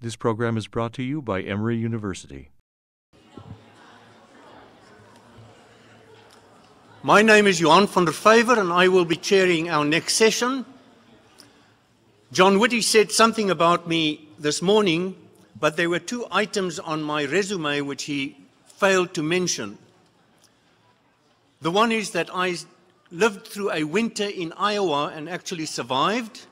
This program is brought to you by Emory University. My name is Johan van der Vyver, and I will be chairing our next session. John Whitty said something about me this morning, but there were two items on my resume which he failed to mention. The one is that I lived through a winter in Iowa and actually survived.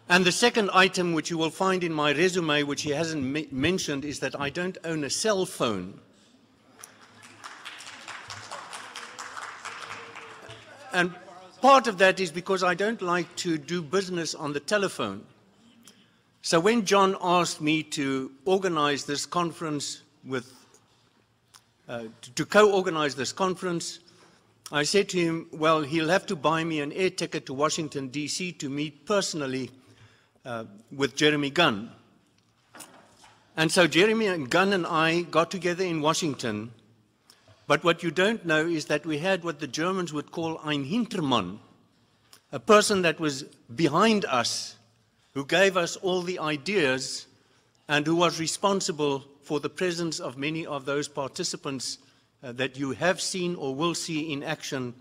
And the second item which you will find in my resume, which he hasn't mentioned, is that I don't own a cell phone. And part of that is because I don't like to do business on the telephone. So when John asked me to organize this conference to co-organize this conference, I said to him, well, he'll have to buy me an air ticket to Washington, D.C. to meet personally with Jeremy Gunn. And so Jeremy and Gunn and I got together in Washington. But what you don't know is that we had what the Germans would call ein Hintermann, a person that was behind us, who gave us all the ideas and who was responsible for the presence of many of those participants that you have seen or will see in action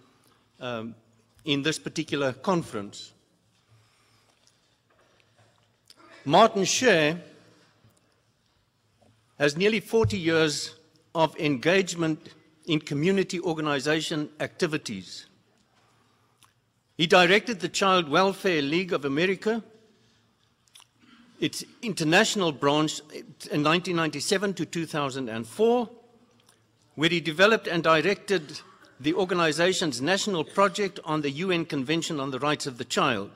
in this particular conference. Martin Scher has nearly 40 years of engagement in community organization activities. He directed the Child Welfare League of America, its international branch, in 1997 to 2004, where he developed and directed the organization's national project on the UN Convention on the Rights of the Child.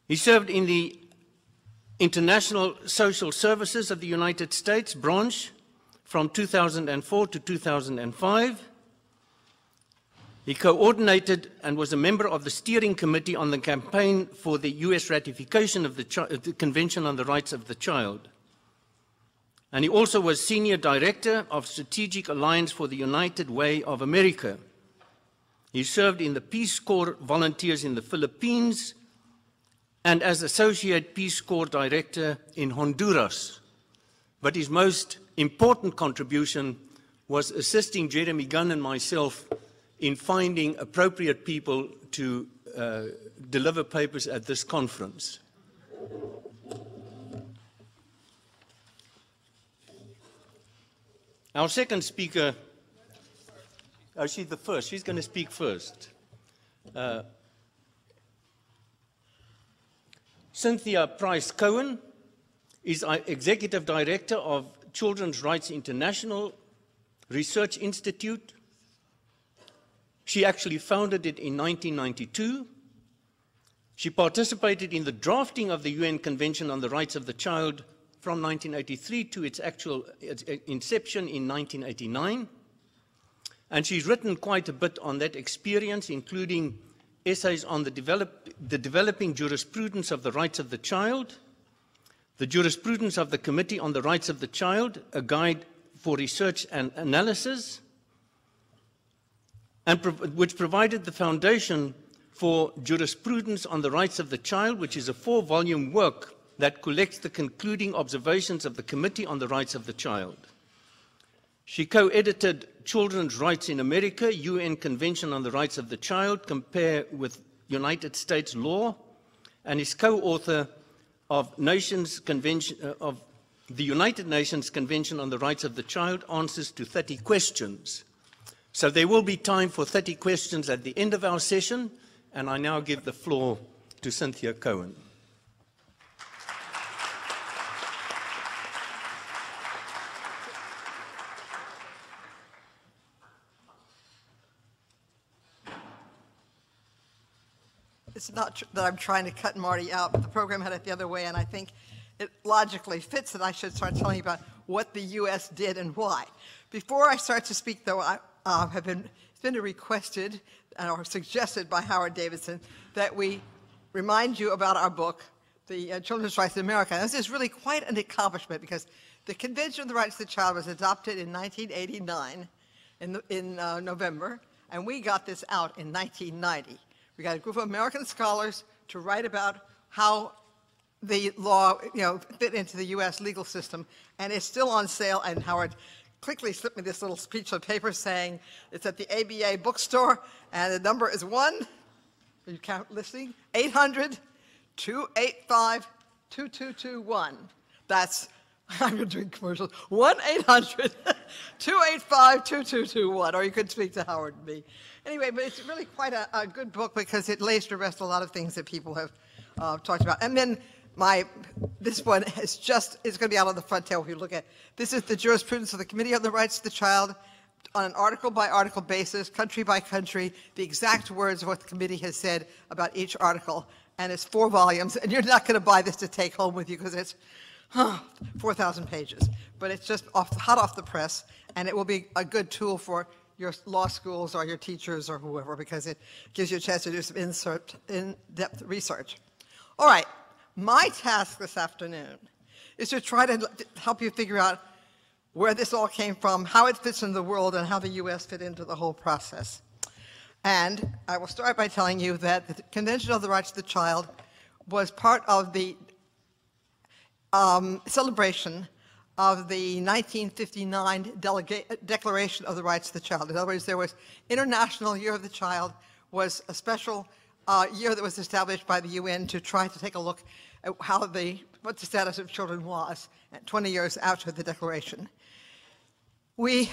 He served in the International Social Services of the United States branch from 2004 to 2005. He coordinated and was a member of the steering committee on the campaign for the U.S. ratification of the Convention on the Rights of the Child. And he also was Senior Director of Strategic Alliance for the United Way of America. He served in the Peace Corps volunteers in the Philippines and as Associate Peace Corps Director in Honduras. But his most important contribution was assisting Jeremy Gunn and myself in finding appropriate people to deliver papers at this conference. Our second speaker, oh, she's the first. She's going to speak first. Cynthia Price Cohen is Executive Director of Children's Rights International Research Institute. She actually founded it in 1992. She participated in the drafting of the UN Convention on the Rights of the Child from 1983 to its actual inception in 1989. And she's written quite a bit on that experience, including essays on the developing jurisprudence of the rights of the child, the jurisprudence of the Committee on the Rights of the Child, a guide for research and analysis, and which provided the foundation for jurisprudence on the rights of the child, which is a 4-volume work that collects the concluding observations of the Committee on the Rights of the Child. She co-edited Children's Rights in America, UN Convention on the Rights of the Child, compare with United States law, and is co-author of the United Nations Convention on the Rights of the Child, Answers to 30 Questions. So there will be time for 30 questions at the end of our session, and I now give the floor to Cynthia Cohen. It's not that I'm trying to cut Marty out, but the program had it the other way, and I think it logically fits that I should start telling you about what the U.S. did and why. Before I start to speak, though, it's been requested or suggested by Howard Davidson that we remind you about our book, the Children's Rights in America. And this is really quite an accomplishment because the Convention on the Rights of the Child was adopted in 1989 in November, and we got this out in 1990. We got a group of American scholars to write about how the law, fit into the U.S. legal system, and it's still on sale. And Howard quickly slipped me this little speech of paper saying it's at the ABA bookstore, and the number is are you listening? 800-285-2221. That's, I'm doing commercials, 1-800-285-2221, or you could speak to Howard and me. Anyway, but it's really quite a good book because it lays to rest a lot of things that people have talked about. And then this one is going to be out on the front tail if you look at. This is the jurisprudence of the Committee on the Rights of the Child on an article-by-article basis, country by country, the exact words of what the committee has said about each article. And it's 4 volumes, and you're not going to buy this to take home with you because it's 4,000 pages. But it's just hot off the press, and it will be a good tool for your law schools or your teachers or whoever, because it gives you a chance to do some in-depth research. All right, my task this afternoon is to try to help you figure out where this all came from, how it fits in the world, and how the U.S. fit into the whole process. And I will start by telling you that the Convention on the Rights of the Child was part of the celebration of the 1959 Declaration of the Rights of the Child. In other words, there was International Year of the Child, was a special year that was established by the UN to try to take a look at what the status of children was 20 years after the Declaration. I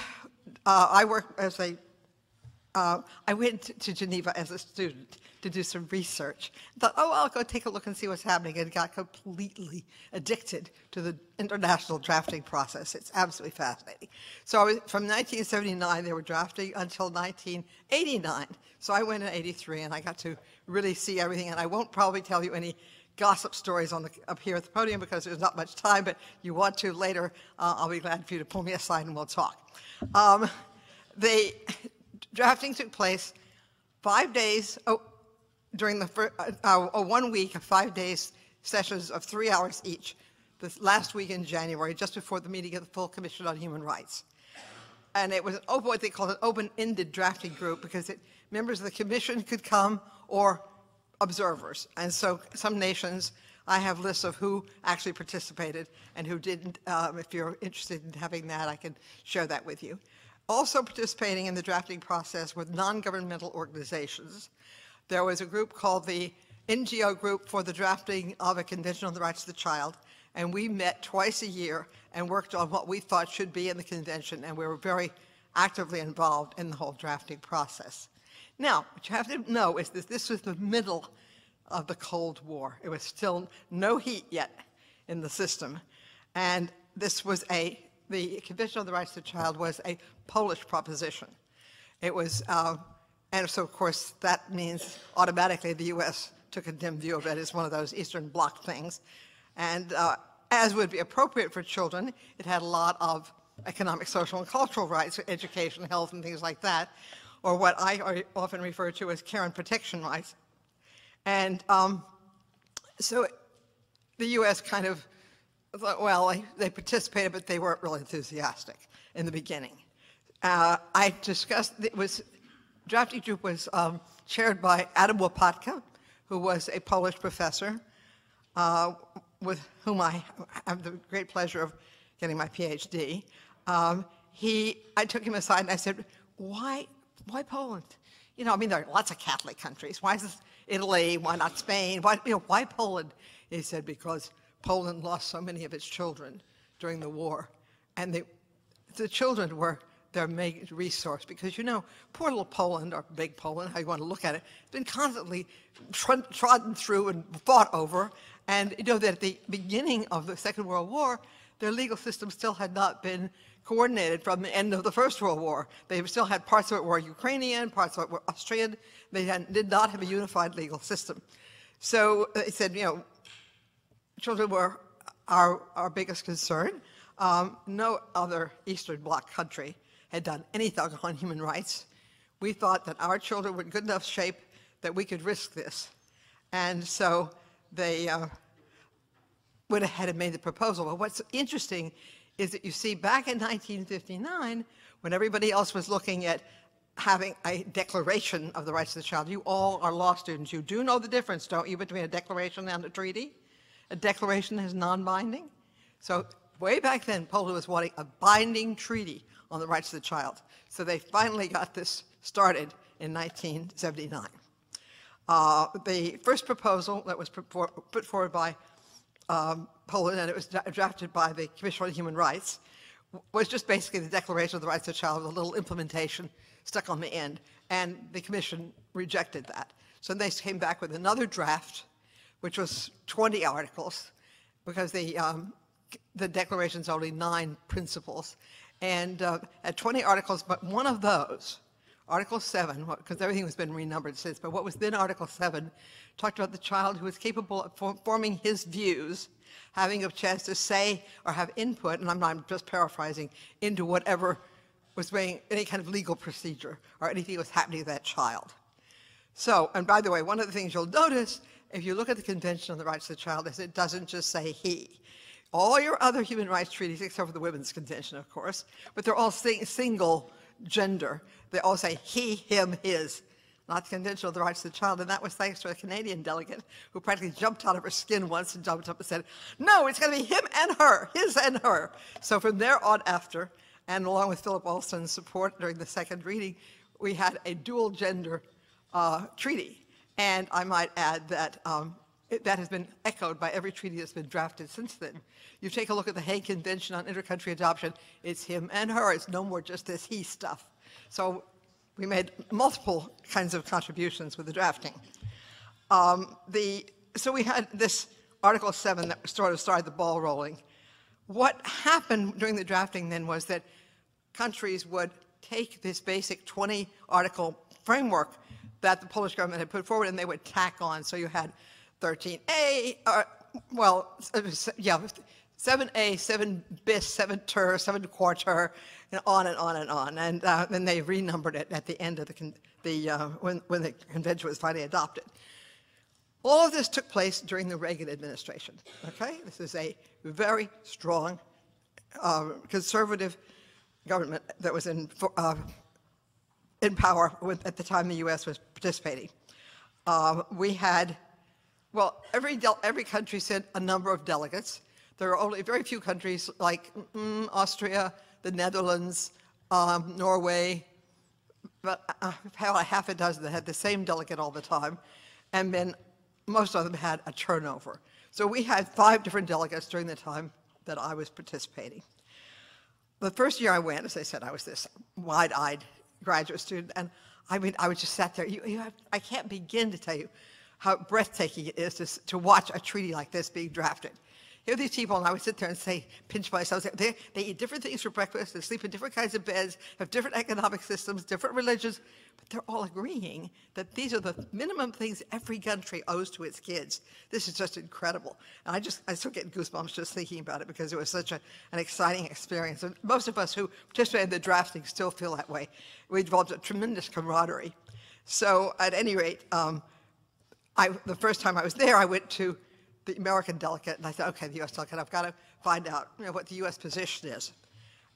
went to Geneva as a student to do some research. Thought, I'll go take a look and see what's happening, and got completely addicted to the international drafting process. It's absolutely fascinating. So from 1979, they were drafting until 1989. So I went in 83, and I got to really see everything. And I won't probably tell you any gossip stories up here at the podium because there's not much time, but you want to later, I'll be glad for you to pull me aside and we'll talk. The drafting took place 5 days, during the 1 week of 5 days, sessions of 3 hours each, the last week in January, just before the meeting of the full Commission on Human Rights. And it was what they called an open-ended drafting group because members of the commission could come or observers. And so some nations, I have lists of who actually participated and who didn't. If you're interested in having that, I can share that with you. Also participating in the drafting process were non-governmental organizations. There was a group called the NGO Group for the Drafting of a Convention on the Rights of the Child, and we met twice a year and worked on what we thought should be in the convention, and we were very actively involved in the whole drafting process. Now, what you have to know is that this was the middle of the Cold War. It was still no heat yet in the system. And this was the Convention on the Rights of the Child was a Polish proposition. It was, and so of course that means automatically the U.S. took a dim view of it as one of those Eastern Bloc things. And as would be appropriate for children, it had a lot of economic, social, and cultural rights, education, health, and things like that, or what I often refer to as care and protection rights. And so the U.S. kind of thought, well, they participated, but they weren't really enthusiastic in the beginning. I discussed, drafting group was chaired by Adam Łopatka, who was a Polish professor, with whom I have the great pleasure of getting my PhD. I took him aside and I said, why Poland? You know, I mean, there are lots of Catholic countries. Why is this Italy? Why not Spain? Why Poland? He said, because Poland lost so many of its children during the war. And the children were their main resource because, you know, poor little Poland, or big Poland, how you want to look at it, has been constantly trodden through and fought over. And you know that at the beginning of the Second World War, their legal system still had not been coordinated from the end of the First World War. They still had parts of it were Ukrainian, parts of it were Austrian. They did not have a unified legal system. So they said, you know, children were our biggest concern. No other Eastern Bloc country had done anything on human rights. We thought that our children were in good enough shape that we could risk this. And so they went ahead and made the proposal. But what's interesting is that you see back in 1959, when everybody else was looking at having a declaration of the rights of the child, you all are law students. You do know the difference, don't you, between a declaration and a treaty? a declaration is non-binding. So way back then, Poland was wanting a binding treaty on the rights of the child. So they finally got this started in 1979. The first proposal that was put forward by Poland, and it was drafted by the Commission on Human Rights, was just basically the Declaration of the Rights of the Child with a little implementation stuck on the end, and the Commission rejected that. So they came back with another draft, which was 20 articles, because the Declaration's only 9 principles, and at 20 articles, but one of those, Article 7, because everything has been renumbered since, but what was then Article 7 talked about the child who was capable of forming his views, having a chance to say or have input, and I'm just paraphrasing, into whatever was being, any kind of legal procedure or anything that was happening to that child. So, and by the way, one of the things you'll notice, if you look at the Convention on the Rights of the Child, is it doesn't just say he. All your other human rights treaties, except for the Women's Convention, of course, but they're all single gender. They all say he, him, his, not the Convention on the Rights of the Child, and that was thanks to a Canadian delegate who practically jumped out of her skin once and jumped up and said, no, it's going to be him and her, his and her. So from there on after, and along with Philip Alston's support during the second reading, we had a dual gender treaty. And I might add that that has been echoed by every treaty that's been drafted since then. You take a look at the Hague Convention on Intercountry Adoption, it's him and her, it's no more just this he stuff. So we made multiple kinds of contributions with the drafting. So we had this Article 7 that sort of started the ball rolling. What happened during the drafting then was that countries would take this basic 20-article framework that the Polish government had put forward, and they would tack on. So you had 13A, 7A, 7 bis, 7 ter, 7 quarter, and on and on and on. And then they renumbered it at the end of when the convention was finally adopted. All of this took place during the Reagan administration, okay? This is a very strong conservative government that was in power at the time the U.S. was participating. We had, well, every country sent a number of delegates. There are only very few countries like Austria, the Netherlands, Norway, but about half a dozen that had the same delegate all the time, and then most of them had a turnover. So we had 5 different delegates during the time that I was participating. The first year I went, as I said, I was this wide-eyed graduate student, and I mean, I was just sat there. I can't begin to tell you how breathtaking it is to watch a treaty like this being drafted. Here are these people, and I would sit there and say, pinch myself, they eat different things for breakfast, they sleep in different kinds of beds, have different economic systems, different religions, but they're all agreeing that these are the minimum things every country owes to its kids. This is just incredible. And I still get goosebumps just thinking about it because it was such an exciting experience. And most of us who participated in the drafting still feel that way. We developed a tremendous camaraderie. So at any rate, the first time I was there, I went to the American delegate, and I said, okay, the U.S. delegate, I've got to find out what the U.S. position is.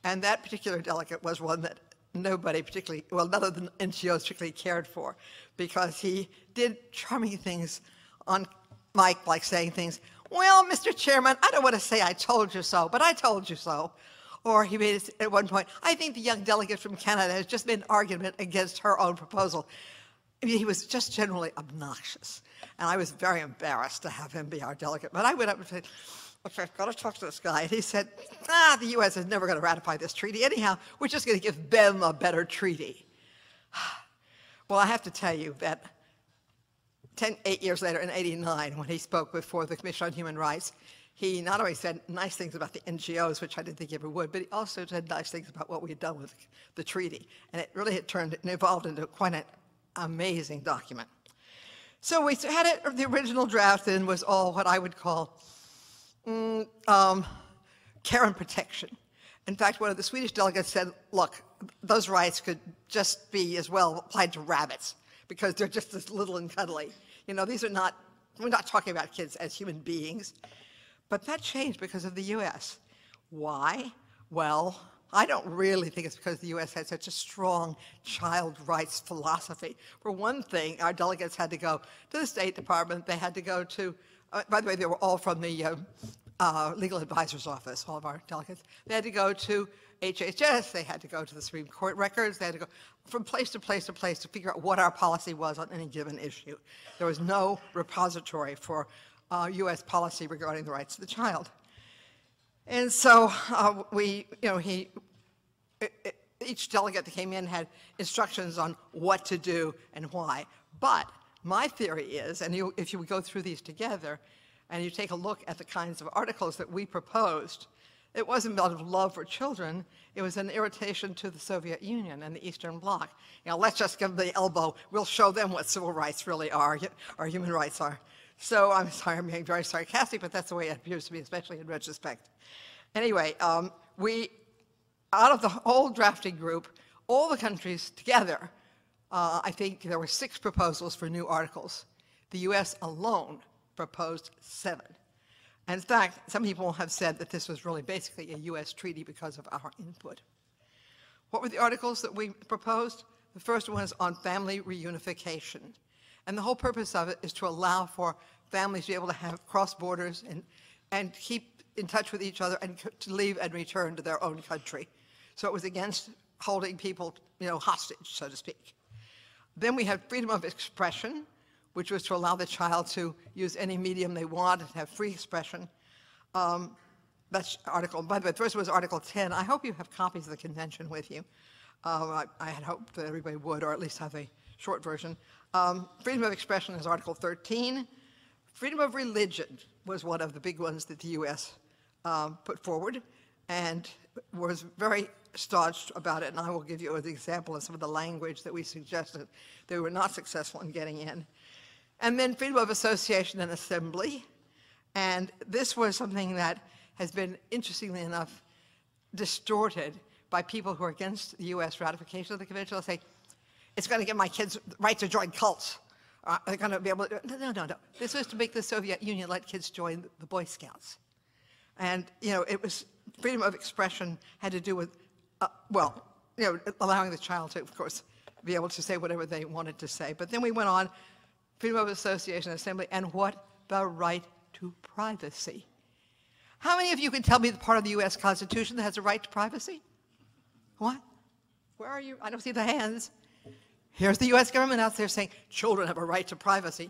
And that particular delegate was one that nobody particularly, well, none of the NGOs particularly cared for, because he did charming things on mic, like saying things, well, Mr. Chairman, I don't want to say I told you so, but I told you so. Or he made it at one point, I think the young delegate from Canada has just made an argument against her own proposal. I mean, he was just generally obnoxious. And I was very embarrassed to have him be our delegate. But I went up and said, okay, I've got to talk to this guy. And he said, the U.S. is never going to ratify this treaty. Anyhow, we're just going to give them a better treaty. Well, I have to tell you that 8 years later, in '89, when he spoke before the Commission on Human Rights, he not only said nice things about the NGOs, which I didn't think he ever would, but he also said nice things about what we had done with the treaty. And it really had evolved into quite an amazing document. So we had it, the original draft then was all what I would call care and protection. In fact, one of the Swedish delegates said, look, those rights could just be as well applied to rabbits because they're just as little and cuddly. You know, we're not talking about kids as human beings. But that changed because of the U.S. Why? Well, I don't really think it's because the U.S. had such a strong child rights philosophy. For one thing, our delegates had to go to the State Department. They had to go to by the way, they were all from the legal advisor's office, all of our delegates. They had to go to HHS, they had to go to the Supreme Court records, they had to go from place to place to place to figure out what our policy was on any given issue. There was no repository for U.S. policy regarding the rights of the child. And so each delegate that came in had instructions on what to do and why. But my theory is, and if you would go through these together, and you take a look at the kinds of articles that we proposed, it wasn't out of love for children, it was an irritation to the Soviet Union and the Eastern Bloc. Let's just give them the elbow, we'll show them what civil rights really are, or human rights are. So I'm sorry, I'm being very sarcastic, but that's the way it appears to me, especially in retrospect. Anyway, out of the whole drafting group, all the countries together, I think there were 6 proposals for new articles. The US alone proposed 7. And in fact, some people have said that this was really basically a US treaty because of our input. What were the articles that we proposed? The first one is on family reunification. And the whole purpose of it is to allow for families to be able to have cross borders and keep in touch with each other and to leave and return to their own country. So it was against holding people, hostage, so to speak. Then we had freedom of expression, which was to allow the child to use any medium they want and have free expression. That's article, by the way, the first was Article 10. I hope you have copies of the convention with you. I had hoped that everybody would, or at least have a short version. Freedom of expression is Article 13. Freedom of religion was one of the big ones that the US put forward and was very staunch about it, and I will give you an example of some of the language that we suggested that we were not successful in getting in. And then freedom of association and assembly, and this was something that has been, interestingly enough, distorted by people who are against the US ratification of the convention. They'll say, it's going to give my kids the right to join cults. They're going to be able to, no. This was to make the Soviet Union let kids join the Boy Scouts. And, it was, freedom of expression had to do with, allowing the child to, of course, be able to say whatever they wanted to say. But then we went on, freedom of association and assembly, and what? The right to privacy. How many of you can tell me the part of the US Constitution that has a right to privacy? What? Where are you? I don't see the hands. Here's the US government out there saying children have a right to privacy.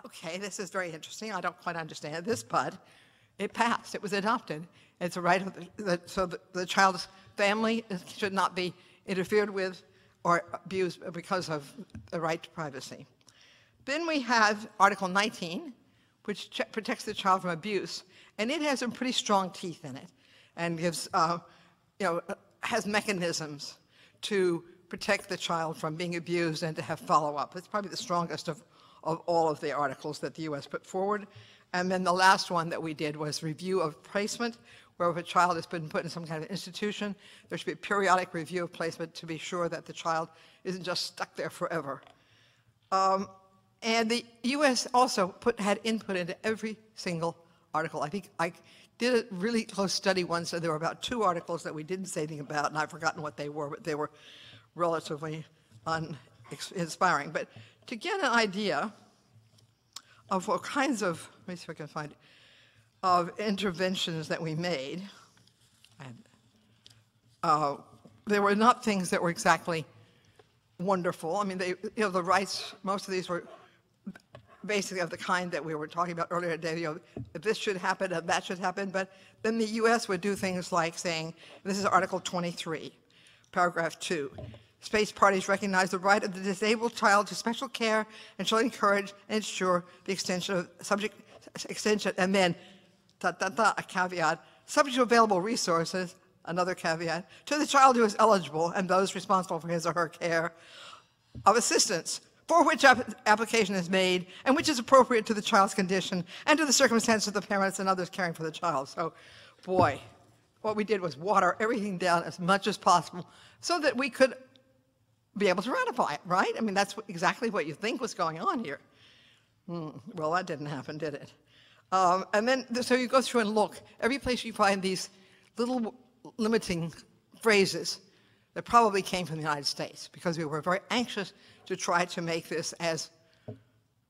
Okay, this is very interesting. I don't quite understand this, but it passed. It was adopted. It's a right of so the child's family should not be interfered with or abused because of the right to privacy. Then we have Article 19, which protects the child from abuse, and it has some pretty strong teeth in it, and gives, has mechanisms to protect the child from being abused and to have follow-up. It's probably the strongest of all of the articles that the U.S. put forward. And then the last one that we did was review of placement, where if a child has been put in some kind of institution, there should be a periodic review of placement to be sure that the child isn't just stuck there forever. And the U.S. also had input into every single article. I think I did a really close study once, and there were about 2 articles that we didn't say anything about, and I've forgotten what they were, but they were relatively uninspiring. But to get an idea of what kinds of, let me see if I can find it, of interventions that we made, and they were not things that were exactly wonderful. I mean, the rights, most of these were basically of the kind that we were talking about earlier today, this should happen and that should happen, but then the US would do things like saying, this is Article 23, paragraph 2, space parties recognize the right of the disabled child to special care and shall encourage and ensure the extension of and then, a caveat, subject to available resources, another caveat, to the child who is eligible and those responsible for his or her care of assistance, for which application is made and which is appropriate to the child's condition and to the circumstances of the parents and others caring for the child. So, boy, what we did was water everything down as much as possible so that we could be able to ratify it, right? I mean, that's exactly what you think was going on here. Well, that didn't happen, did it? And then, so you go through and look. Every place you find these little limiting phrases that probably came from the United States, because we were very anxious to try to make this as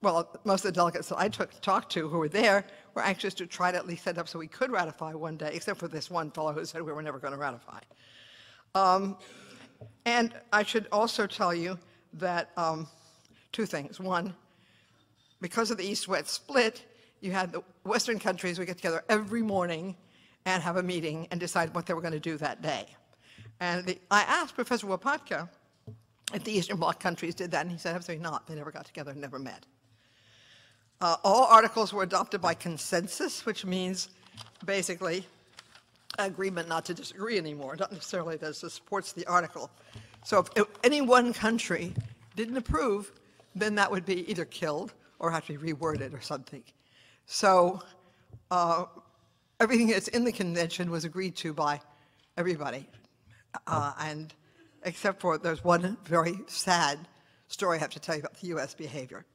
well, most of the delegates that I talked to who were there were anxious to try to at least set up so we could ratify one day, except for this one fellow who said we were never going to ratify. And I should also tell you that two things. One, because of the East-West split, you had the Western countries would get together every morning and have a meeting and decide what they were going to do that day. And I asked Professor Wopatka if the Eastern Bloc countries did that, and he said absolutely not. They never got together and never met. All articles were adopted by consensus, which means basically agreement not to disagree anymore, not necessarily that it supports the article. So if any one country didn't approve, then that would be either killed or have to be reworded or something. So everything that's in the convention was agreed to by everybody, and except for there's one very sad story I have to tell you about the U.S. behavior.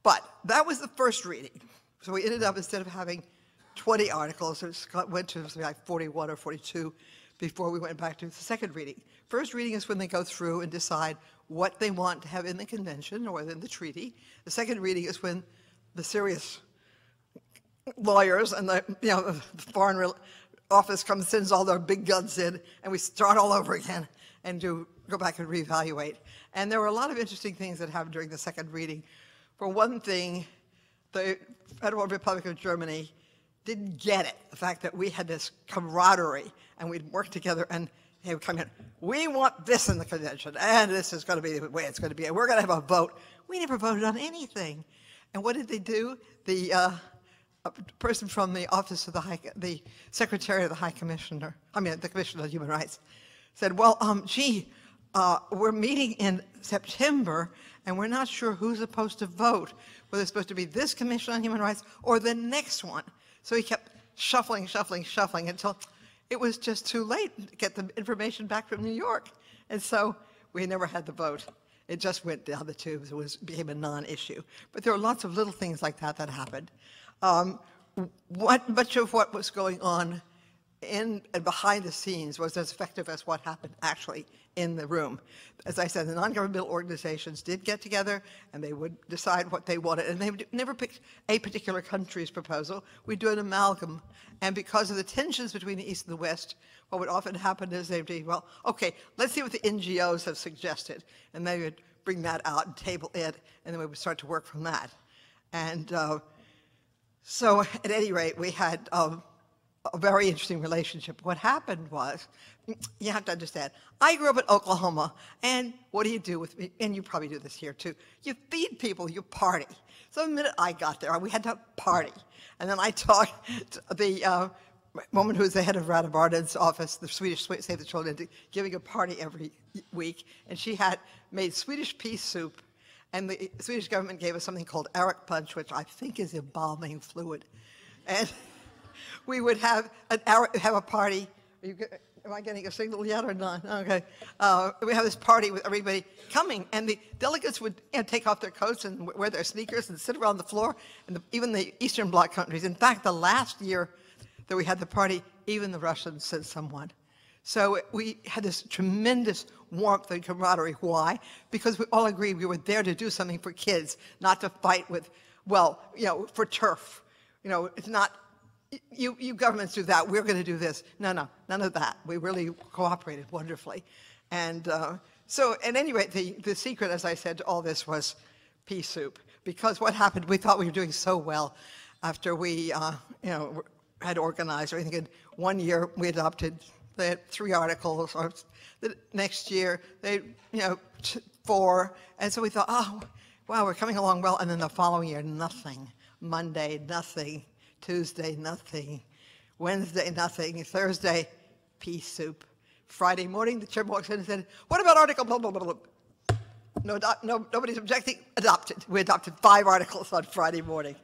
But that was the first reading. So we ended up, instead of having 20 articles, it went to like 41 or 42 before we went back to the second reading. First reading is when they go through and decide what they want to have in the convention or in the treaty. The second reading is when the serious lawyers and the foreign office sends all their big guns in, and we start all over again and go back and reevaluate. And there were a lot of interesting things that happened during the second reading. For one thing, the Federal Republic of Germany didn't get it, the fact that we had this camaraderie and we'd work together and they would come in, we want this in the convention and this is going to be the way it's going to be and we're going to have a vote. We never voted on anything. And what did they do? The person from the office of the Secretary of the High Commissioner, the Commissioner of Human Rights, said, well, we're meeting in September and we're not sure who's supposed to vote, whether it's supposed to be this Commission on Human Rights or the next one. So he kept shuffling until it was just too late to get the information back from New York. And so we never had the vote. It just went down the tubes. It became a non-issue. But there were lots of little things like that happened. Much of what was going on in and behind the scenes was as effective as what happened actually in the room. As I said, the non-governmental organizations did get together and they would decide what they wanted, and they would never pick a particular country's proposal. We'd do an amalgam, and because of the tensions between the East and the West, what would often happen is they'd be, well, okay, let's see what the NGOs have suggested, and they would bring that out and table it, and then we would start to work from that. And so at any rate, we had a very interesting relationship. What happened was, you have to understand, I grew up in Oklahoma, and what do you do with me? And you probably do this here too. You feed people, you party. So the minute I got there, we had to party. And then I talked to the woman who was the head of Rada Barden's office, the Swedish Save the Children, giving a party every week, and she had made Swedish pea soup, and the Swedish government gave us something called arak punch, which I think is embalming fluid. And we would have a party. Am I getting a signal yet or not? Okay. We have this party with everybody coming, and the delegates would take off their coats and wear their sneakers and sit around the floor, and even the Eastern Bloc countries. In fact, the last year that we had the party, even the Russians sent someone. So we had this tremendous warmth and camaraderie. Why? Because we all agreed we were there to do something for kids, not to fight with, for turf. It's not, you governments do that, we're going to do this. No, none of that. We really cooperated wonderfully. And so at any rate, the secret, as I said, to all this was pea soup. Because what happened, we thought we were doing so well after we had organized everything. And one year we adopted 3 articles, or the next year they 4. And so we thought, oh, wow, we're coming along well. And then the following year, nothing. Monday, nothing. Tuesday, nothing. Wednesday, nothing. Thursday, pea soup. Friday morning, the chairman walks in and said, what about article blah, blah, blah, blah. No, nobody's objecting. Adopted. We adopted 5 articles on Friday morning.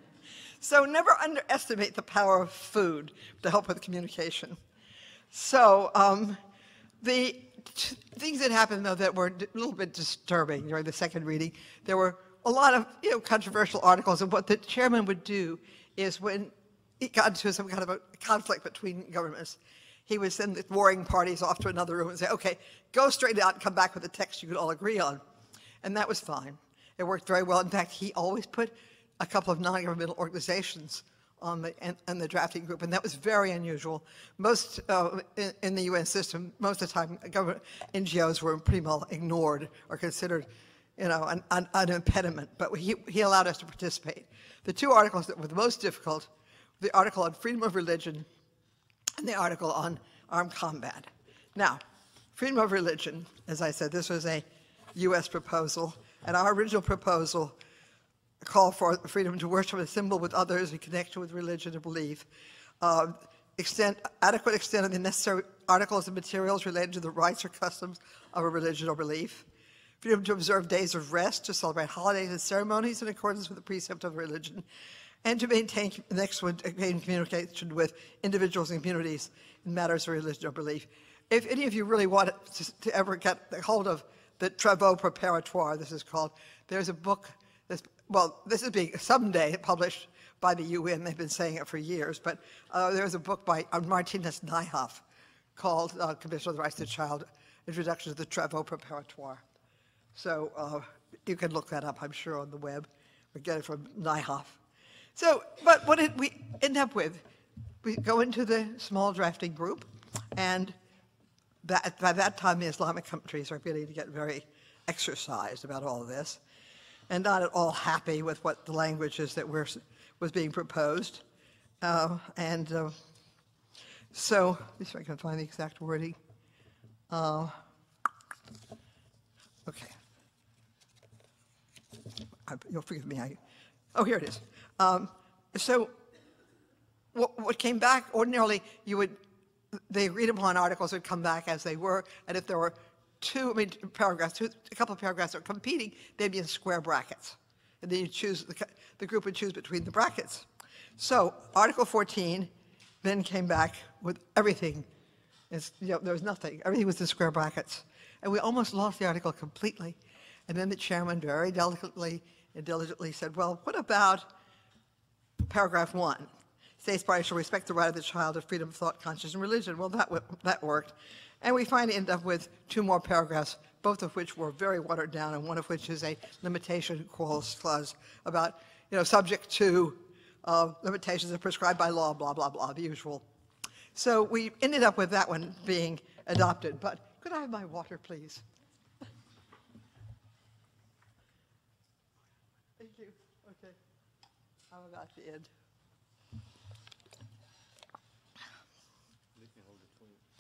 So never underestimate the power of food to help with communication. So the things that happened, though, that were a little bit disturbing during the second reading, there were a lot of controversial articles, and what the chairman would do is when it got into some kind of a conflict between governments, he would send the warring parties off to another room and say, okay, go straight out and come back with a text you could all agree on. And that was fine. It worked very well. In fact, he always put a couple of non-governmental organizations on the drafting group, and that was very unusual. Most in the UN system, most of the time, government NGOs were pretty well ignored or considered, an impediment. But he allowed us to participate. The two articles that were the most difficult, the article on freedom of religion and the article on armed combat. Now, freedom of religion, as I said, this was a U.S. proposal, and our original proposal call for freedom to worship and assemble with others in connection with religion and belief, adequate extent of the necessary articles and materials related to the rights or customs of a religion or belief, freedom to observe days of rest, to celebrate holidays and ceremonies in accordance with the precept of religion, and to maintain communication with individuals and communities in matters of religion or belief. If any of you really want to ever get a hold of the Travaux Préparatoires, this is called, there's a book. This is being someday published by the UN. They've been saying it for years, but there's a book by Martinez Nijhoff called Commission on the Rights of the Child, Introduction to the Travaux Préparatoires. So you can look that up, I'm sure, on the web, or get it from Nijhoff. So, but what did we end up with? We go into the small drafting group, and by that time, the Islamic countries are beginning to get very exercised about all of this, and not at all happy with what the language is that was being proposed. So, let me see if I can find the exact wording. Okay. You'll forgive me. Oh, here it is. So, what came back, ordinarily, they agreed upon articles would come back as they were, and if there were a couple of paragraphs that are competing, they'd be in square brackets. And then you choose, the group would choose between the brackets. So Article 14 then came back with everything. There was nothing. Everything was in square brackets. And we almost lost the article completely. And then the chairman very delicately and diligently said, well, what about paragraph 1? States parties shall respect the right of the child to freedom of thought, conscience, and religion. Well, that worked. And we finally end up with 2 more paragraphs, both of which were very watered down, and one of which is a limitation clause about, subject to limitations that are prescribed by law, blah, blah, blah, the usual. So we ended up with that one being adopted. But could I have my water, please? Thank you. Okay. I'm about to end.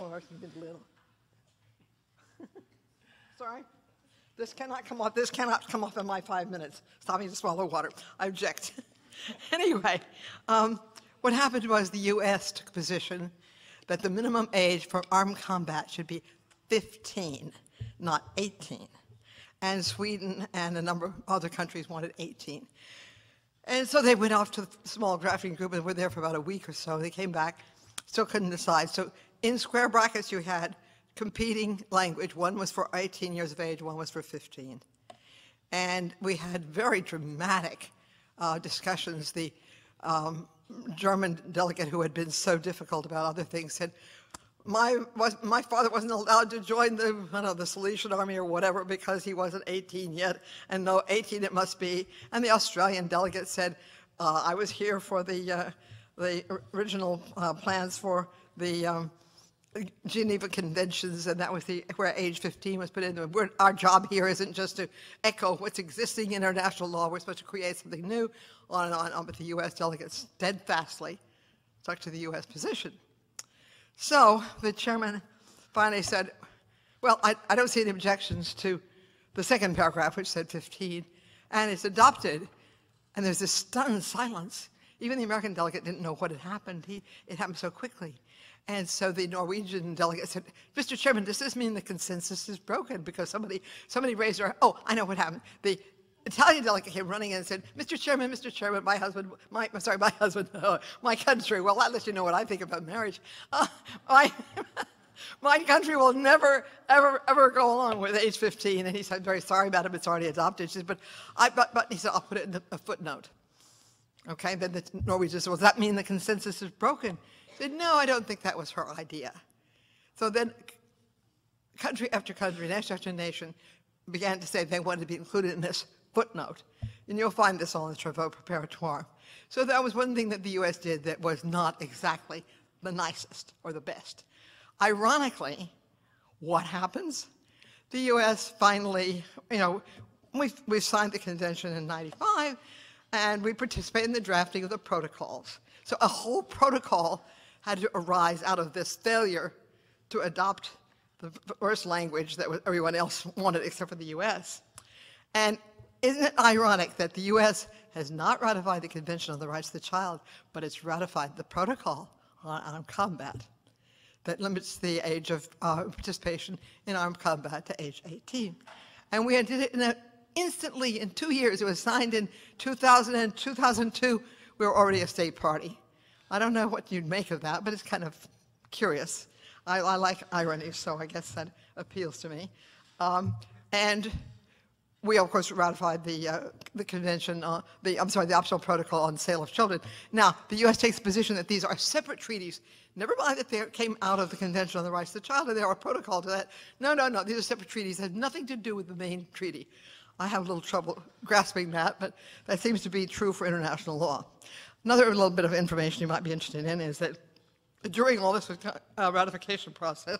Oh, I can get a little. Sorry. This cannot come off in my 5 minutes. Stop me to swallow water. I object. Anyway, what happened was the U.S. took a position that the minimum age for armed combat should be 15, not 18. And Sweden and a number of other countries wanted 18. And so they went off to the small drafting group and were there for about a week or so. They came back, still couldn't decide. So in square brackets, you had competing language. One was for 18 years of age, one was for 15. And we had very dramatic discussions. The German delegate who had been so difficult about other things said, my father wasn't allowed to join the Salvation Army or whatever because he wasn't 18 yet, and no, 18 it must be. And the Australian delegate said, I was here for the original plans for the Geneva Conventions, and that was where age 15 was put in. Our job here isn't just to echo what's existing in international law. We're supposed to create something new, on and on. But the U.S. delegates steadfastly stuck to the U.S. position. So the chairman finally said, well, I don't see any objections to the second paragraph, which said 15, and it's adopted. And there's this stunned silence. Even the American delegate didn't know what had happened. It happened so quickly. And so the Norwegian delegate said, Mr. Chairman, does this mean the consensus is broken? Because somebody raised their, oh, I know what happened. The Italian delegate came running in and said, Mr. Chairman, my country, well, I'll let you know what I think about marriage. My country will never, ever go along with age 15. And he said, very sorry about it, it's already adopted. She said, but he said, I'll put it in a footnote. Okay, then the Norwegian said, well, does that mean the consensus is broken? He said, no, I don't think that was her idea. So then country after country, nation after nation began to say they wanted to be included in this footnote. And you'll find this on the Travaux Preparatoires. So that was one thing that the U.S. did that was not exactly the nicest or the best. Ironically, what happens? The U.S. finally, we signed the convention in '95, and we participated in the drafting of the protocols. So a whole protocol had to arise out of this failure to adopt the first language that everyone else wanted except for the U.S. And isn't it ironic that the U.S. has not ratified the Convention on the Rights of the Child, but it's ratified the protocol on armed combat that limits the age of participation in armed combat to age 18. And we did it instantly in 2 years. It was signed in 2000 and 2002. We were already a state party. I don't know what you'd make of that, but it's kind of curious. I like irony, so I guess that appeals to me. And we, of course, ratified the convention, the optional protocol on sale of children. Now, the U.S. takes the position that these are separate treaties. Never mind that they came out of the Convention on the Rights of the Child, and there are a protocol to that. No, these are separate treaties. They have nothing to do with the main treaty. I have a little trouble grasping that, but that seems to be true for international law. Another little bit of information you might be interested in is that during all this ratification process,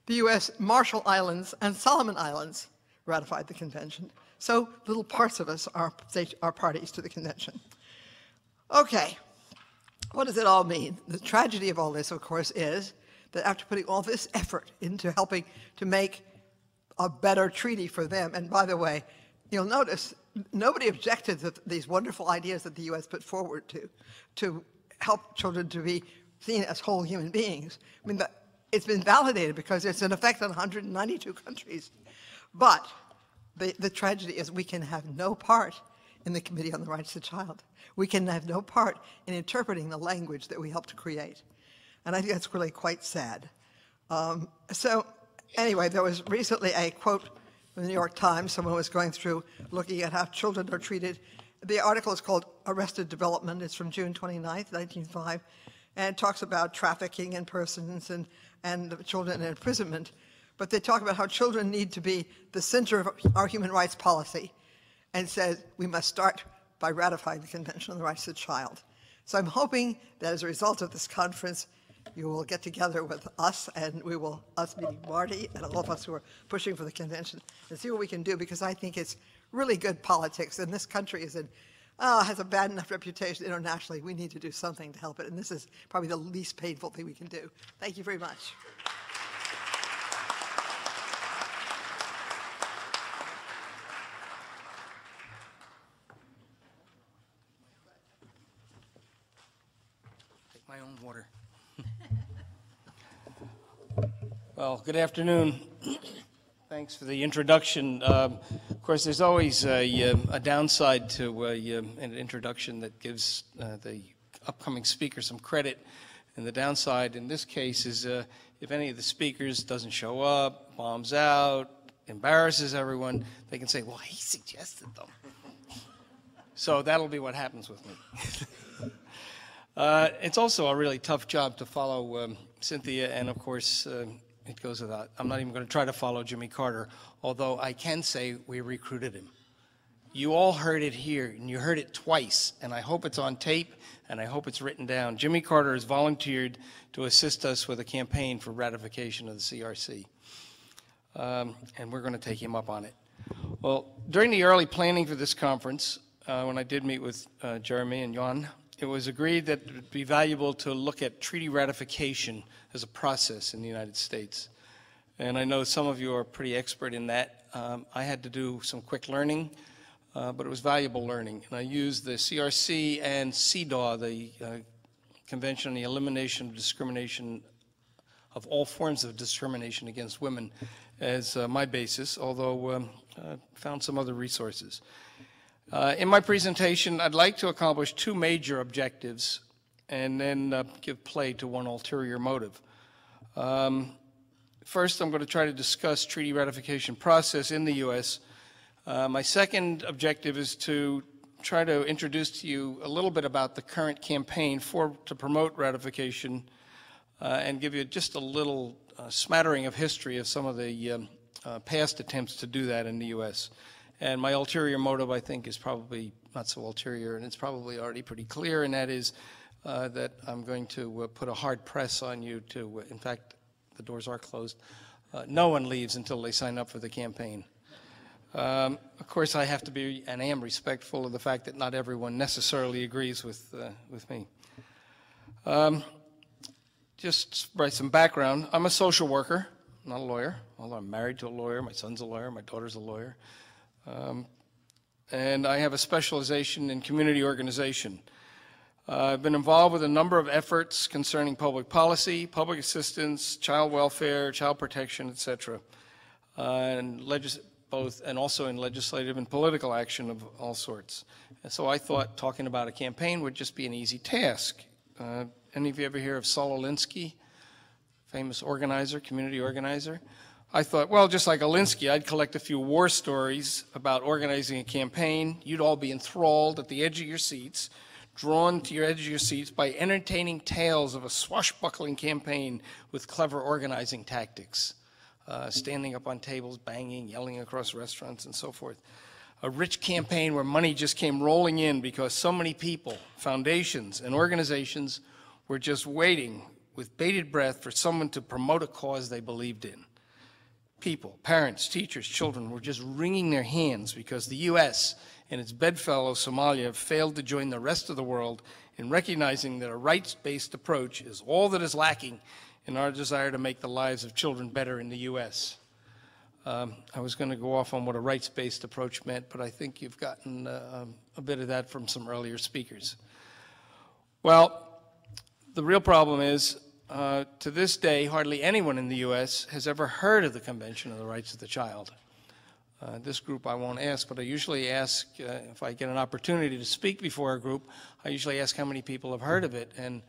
the U.S. Marshall Islands and Solomon Islands ratified the convention. So little parts of us are parties to the convention. Okay, what does it all mean? The tragedy of all this, of course, is that after putting all this effort into helping to make a better treaty for them, and by the way, you'll notice nobody objected to these wonderful ideas that the U.S. put forward to help children to be seen as whole human beings. I mean, it's been validated because it's in effect on 192 countries. But the tragedy is we can have no part in the Committee on the Rights of the Child. We can have no part in interpreting the language that we helped to create. And I think that's really quite sad. So anyway, there was recently a quote from the New York Times. Someone was going through looking at how children are treated. The article is called Arrested Development. It's from June 29th, 1905, and it talks about trafficking in persons and children in imprisonment. But they talk about how children need to be the center of our human rights policy, and says we must start by ratifying the Convention on the Rights of the Child. So I'm hoping that as a result of this conference, you will get together with us, and us meeting Marty and all of us who are pushing for the convention, and see what we can do, because I think it's really good politics, and this country has a bad enough reputation internationally. We need to do something to help it, and this is probably the least painful thing we can do. Thank you very much. My own water. Well, good afternoon. Thanks for the introduction. Of course, there's always a downside to an introduction that gives the upcoming speaker some credit. And the downside in this case is if any of the speakers doesn't show up, bombs out, embarrasses everyone, they can say, well, he suggested them. So that'll be what happens with me. It's also a really tough job to follow Cynthia, and of course, it goes without. I'm not even going to try to follow Jimmy Carter, although I can say we recruited him. You all heard it here, and you heard it twice, and I hope it's on tape, and I hope it's written down. Jimmy Carter has volunteered to assist us with a campaign for ratification of the CRC, and we're going to take him up on it. Well, during the early planning for this conference, when I did meet with Jeremy and Jan, it was agreed that it would be valuable to look at treaty ratification as a process in the United States. And I know some of you are pretty expert in that. I had to do some quick learning, but it was valuable learning. And I used the CRC and CEDAW, the Convention on the Elimination of Discrimination, of all forms of discrimination against women, as my basis, although I found some other resources. In my presentation, I'd like to accomplish two major objectives and then give play to one ulterior motive. First, I'm going to try to discuss treaty ratification process in the U.S. My second objective is to try to introduce to you a little bit about the current campaign to promote ratification and give you just a little smattering of history of some of the past attempts to do that in the U.S. And my ulterior motive, I think, is probably not so ulterior, and it's probably already pretty clear, and that is that I'm going to put a hard press on you to, in fact, the doors are closed. No one leaves until they sign up for the campaign. Of course, I have to be, and I am respectful of the fact that not everyone necessarily agrees with me. Just by some background, I'm a social worker, not a lawyer, although I'm married to a lawyer, my son's a lawyer, my daughter's a lawyer. And I have a specialization in community organization. I've been involved with a number of efforts concerning public policy, public assistance, child welfare, child protection, etc., and also in legislative and political action of all sorts. And so I thought talking about a campaign would just be an easy task. Any of you ever hear of Saul Alinsky, famous organizer, community organizer? I thought, well, just like Alinsky, I'd collect a few war stories about organizing a campaign. You'd all be enthralled at the edge of your seats, drawn to your edge of your seats by entertaining tales of a swashbuckling campaign with clever organizing tactics, standing up on tables, banging, yelling across restaurants, and so forth. A rich campaign where money just came rolling in because so many people, foundations, and organizations were just waiting with bated breath for someone to promote a cause they believed in. People, parents, teachers, children were just wringing their hands because the U.S. and its bedfellow Somalia have failed to join the rest of the world in recognizing that a rights-based approach is all that is lacking in our desire to make the lives of children better in the U.S. I was going to go off on what a rights-based approach meant, but I think you've gotten a bit of that from some earlier speakers. Well, the real problem is, to this day, hardly anyone in the U.S. has ever heard of the Convention on the Rights of the Child. This group I won't ask, but I usually ask, if I get an opportunity to speak before a group, I usually ask how many people have heard of it. And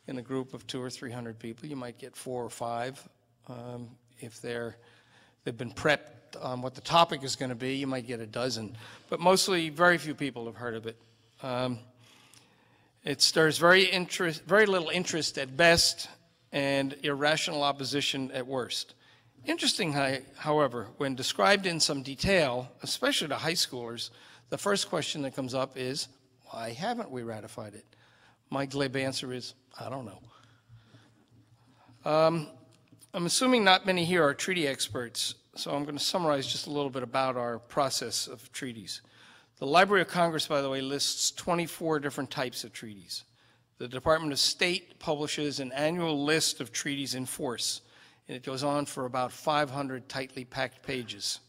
in a group of 200 or 300 people, you might get 4 or 5. If they've been prepped on what the topic is going to be, you might get a dozen. But mostly, very few people have heard of it. It stirs very little interest at best, and irrational opposition at worst. Interesting, however, when described in some detail, especially to high schoolers, the first question that comes up is, why haven't we ratified it? My glib answer is, I don't know. I'm assuming not many here are treaty experts, so I'm going to summarize just a little bit about our process of treaties. The Library of Congress, by the way, lists 24 different types of treaties. The Department of State publishes an annual list of treaties in force, and it goes on for about 500 tightly packed pages.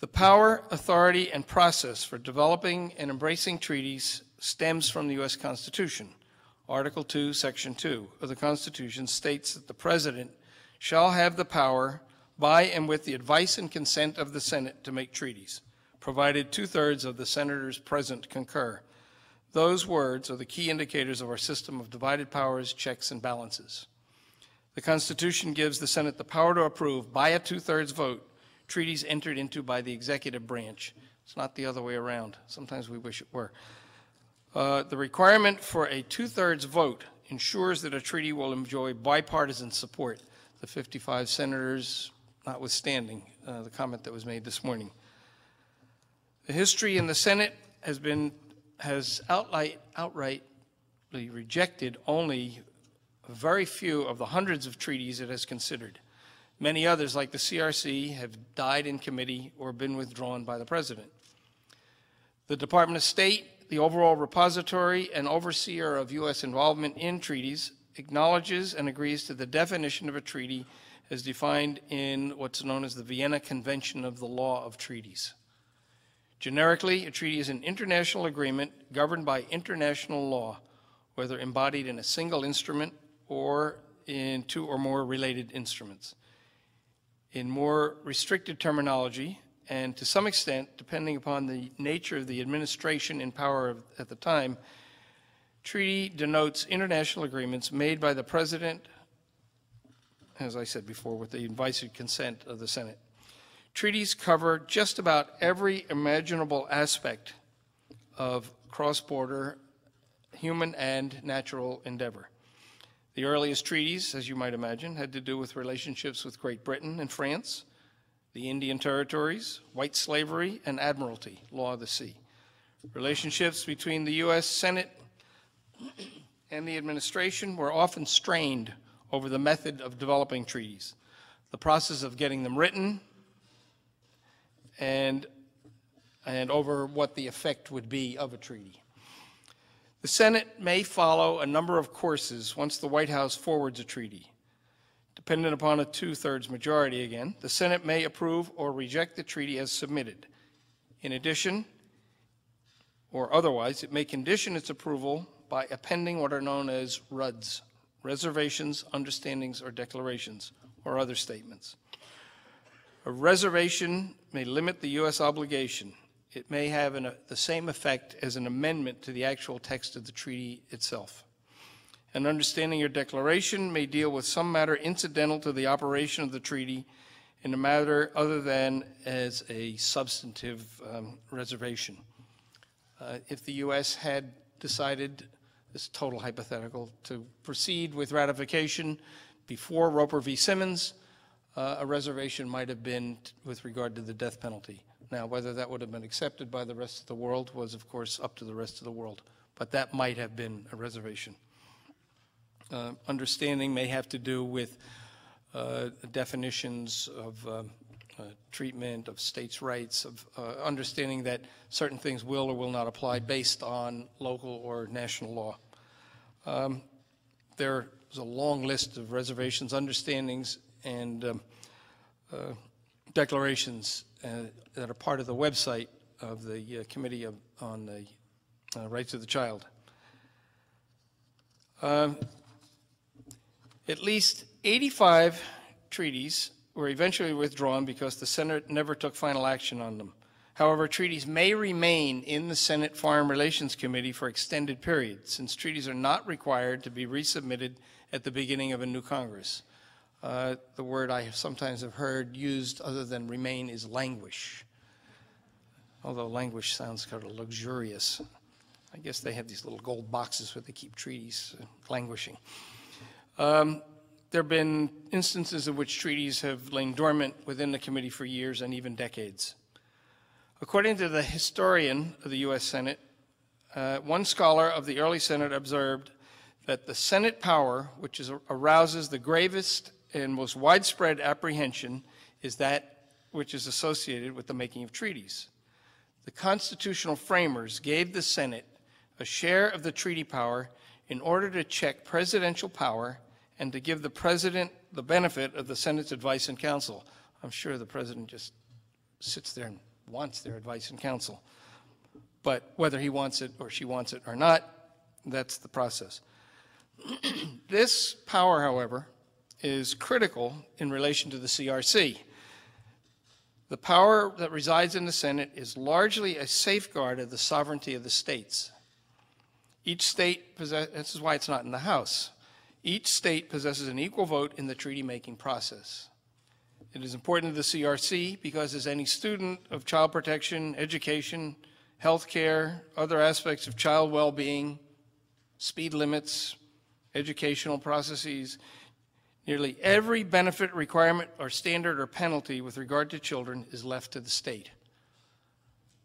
The power, authority, and process for developing and embracing treaties stems from the U.S. Constitution. Article 2, Section 2 of the Constitution states that the President shall have the power, by and with the advice and consent of the Senate, to make treaties, provided 2/3 of the senators present concur. Those words are the key indicators of our system of divided powers, checks, and balances. The Constitution gives the Senate the power to approve, by a 2/3 vote, treaties entered into by the executive branch. It's not the other way around. Sometimes we wish it were. The requirement for a 2/3 vote ensures that a treaty will enjoy bipartisan support, the 55 senators notwithstanding the comment that was made this morning. The history in the Senate has outrightly rejected only very few of the hundreds of treaties it has considered. Many others, like the CRC, have died in committee or been withdrawn by the President. The Department of State, the overall repository and overseer of U.S. involvement in treaties, acknowledges and agrees to the definition of a treaty as defined in what's known as the Vienna Convention of the Law of Treaties. Generically, a treaty is an international agreement governed by international law, whether embodied in a single instrument or in 2 or more related instruments. In more restricted terminology, and to some extent, depending upon the nature of the administration in power at the time, treaty denotes international agreements made by the President, as I said before, with the advice and consent of the Senate. Treaties cover just about every imaginable aspect of cross-border human and natural endeavor. The earliest treaties, as you might imagine, had to do with relationships with Great Britain and France, the Indian Territories, white slavery, and admiralty, law of the sea. Relationships between the U.S. Senate and the administration were often strained over the method of developing treaties, the process of getting them written, and over what the effect would be of a treaty. The Senate may follow a number of courses once the White House forwards a treaty. Dependent upon a 2/3 majority again, the Senate may approve or reject the treaty as submitted. In addition, or otherwise, it may condition its approval by appending what are known as RUDs, reservations, understandings, or declarations, or other statements. A reservation may limit the U.S. obligation. It may have the same effect as an amendment to the actual text of the treaty itself. An understanding or declaration may deal with some matter incidental to the operation of the treaty in a matter other than as a substantive reservation. If the U.S. had decided, this is total hypothetical, to proceed with ratification before Roper v. Simmons, a reservation might have been with regard to the death penalty. Now, whether that would have been accepted by the rest of the world was, of course, up to the rest of the world, but that might have been a reservation. Understanding may have to do with definitions of treatment, of states' rights, of understanding that certain things will or will not apply based on local or national law. There's a long list of reservations, understandings, and declarations that are part of the website of the Committee on the Rights of the Child. At least 85 treaties were eventually withdrawn because the Senate never took final action on them. However, treaties may remain in the Senate Foreign Relations Committee for extended periods, since treaties are not required to be resubmitted at the beginning of a new Congress. The word I sometimes have heard used other than remain is languish, although languish sounds kind of luxurious. I guess they have these little gold boxes where they keep treaties languishing. There have been instances in which treaties have lain dormant within the committee for years and even decades. According to the historian of the U.S. Senate, one scholar of the early Senate observed that the Senate power, which arouses the gravest and most widespread apprehension, is that which is associated with the making of treaties. The constitutional framers gave the Senate a share of the treaty power in order to check presidential power and to give the president the benefit of the Senate's advice and counsel. I'm sure the president just sits there and wants their advice and counsel. But whether he wants it or she wants it or not, that's the process. This power, however, is critical in relation to the CRC. The power that resides in the Senate is largely a safeguard of the sovereignty of the states. Each state possesses, this is why it's not in the House. Each state possesses an equal vote in the treaty-making process. It is important to the CRC because as any student of child protection, education, health care, other aspects of child well-being, speed limits, educational processes, nearly every benefit, requirement, or standard or penalty with regard to children is left to the state.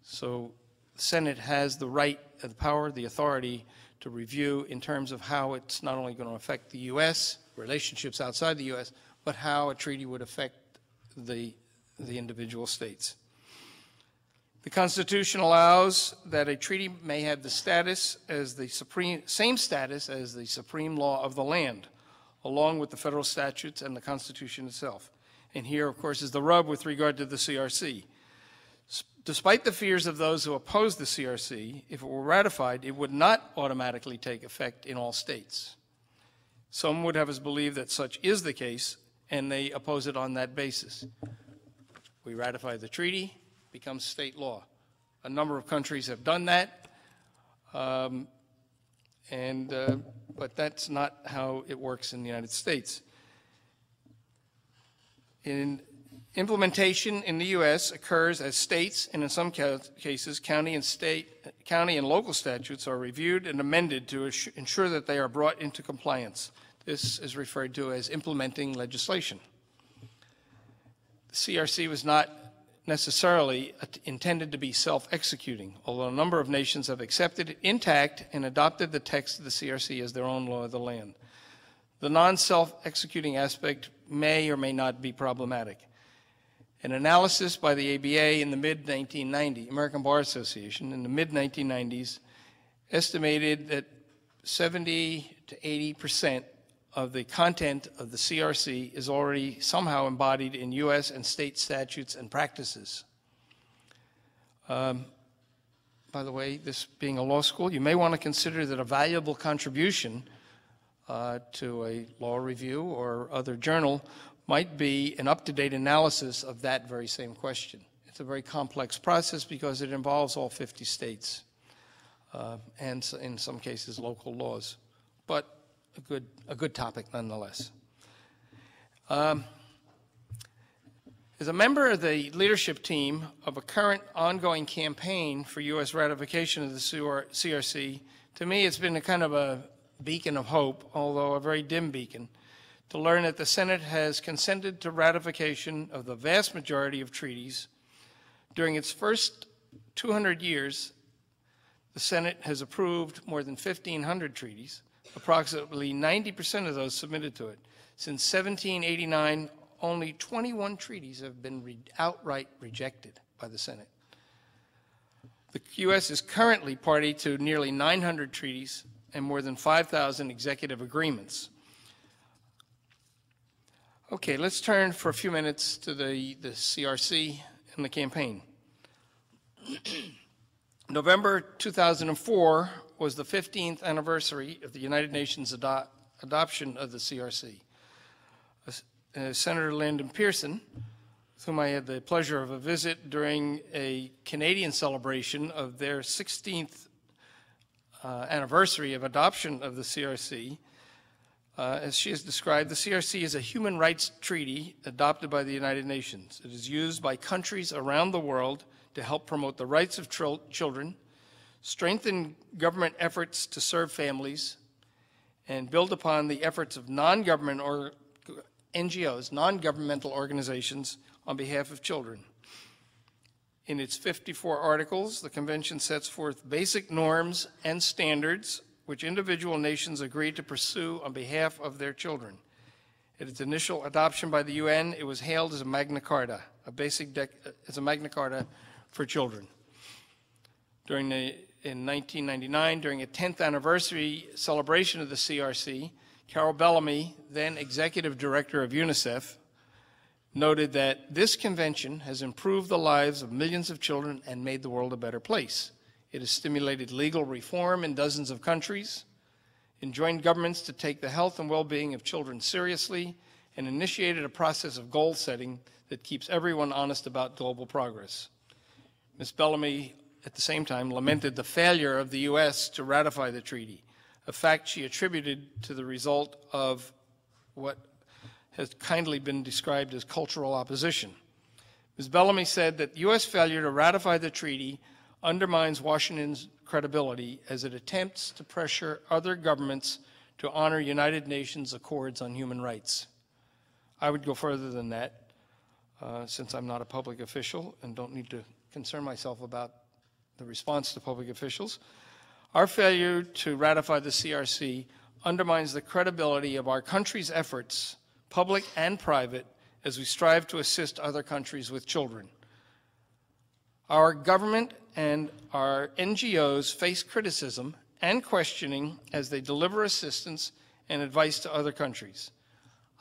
So the Senate has the right, the power, the authority to review in terms of how it's not only going to affect the U.S., relationships outside the U.S., but how a treaty would affect the individual states. The Constitution allows that a treaty may have the status as the same status as the supreme law of the land, along with the federal statutes and the Constitution itself. And here, of course, is the rub with regard to the CRC. Despite the fears of those who oppose the CRC, if it were ratified, it would not automatically take effect in all states. Some would have us believe that such is the case, and they oppose it on that basis. We ratify the treaty, it becomes state law. A number of countries have done that, but that's not how it works in the United States. Implementation in the U.S. occurs as states, and in some cases, county and local statutes are reviewed and amended to ensure that they are brought into compliance. This is referred to as implementing legislation. The CRC was not necessarily intended to be self-executing, although a number of nations have accepted it intact and adopted the text of the CRC as their own law of the land. The non-self-executing aspect may or may not be problematic. An analysis by the ABA in the mid-1990s, American Bar Association, in the mid-1990s, estimated that 70 to 80% of the content of the CRC is already somehow embodied in U.S. and state statutes and practices. By the way, this being a law school, you may want to consider that a valuable contribution to a law review or other journal might be an up-to-date analysis of that very same question. It's a very complex process because it involves all 50 states and in some cases local laws, but a good topic nonetheless. As a member of the leadership team of a current ongoing campaign for U.S. ratification of the CRC, to me it's been a kind of a beacon of hope, although a very dim beacon, to learn that the Senate has consented to ratification of the vast majority of treaties. During its first 200 years, the Senate has approved more than 1,500 treaties, approximately 90% of those submitted to it. Since 1789, only 21 treaties have been outright rejected by the Senate. The U.S. is currently party to nearly 900 treaties and more than 5,000 executive agreements. Okay, let's turn for a few minutes to the CRC and the campaign. November 2004 was the 15th anniversary of the United Nations adoption of the CRC. Senator Landon Pearson, with whom I had the pleasure of a visit during a Canadian celebration of their 16th anniversary of adoption of the CRC, as she has described, the CRC is a human rights treaty adopted by the United Nations. It is used by countries around the world to help promote the rights of children, strengthen government efforts to serve families, and build upon the efforts of non-government or NGOs, non-governmental organizations, on behalf of children. In its 54 articles, the Convention sets forth basic norms and standards which individual nations agree to pursue on behalf of their children. At its initial adoption by the UN, it was hailed as a Magna Carta, as a Magna Carta for children. In 1999, during a 10th anniversary celebration of the CRC, Carol Bellamy, then Executive Director of UNICEF, noted that this convention has improved the lives of millions of children and made the world a better place. It has stimulated legal reform in dozens of countries, enjoined governments to take the health and well-being of children seriously, and initiated a process of goal setting that keeps everyone honest about global progress. Ms. Bellamy, at the same time, lamented the failure of the U.S. to ratify the treaty, a fact she attributed to the result of what has kindly been described as cultural opposition. Ms. Bellamy said that U.S. failure to ratify the treaty undermines Washington's credibility as it attempts to pressure other governments to honor United Nations accords on human rights. I would go further than that, since I'm not a public official and don't need to concern myself about the response to public officials. Our failure to ratify the CRC undermines the credibility of our country's efforts, public and private, as we strive to assist other countries with children. Our government and our NGOs face criticism and questioning as they deliver assistance and advice to other countries.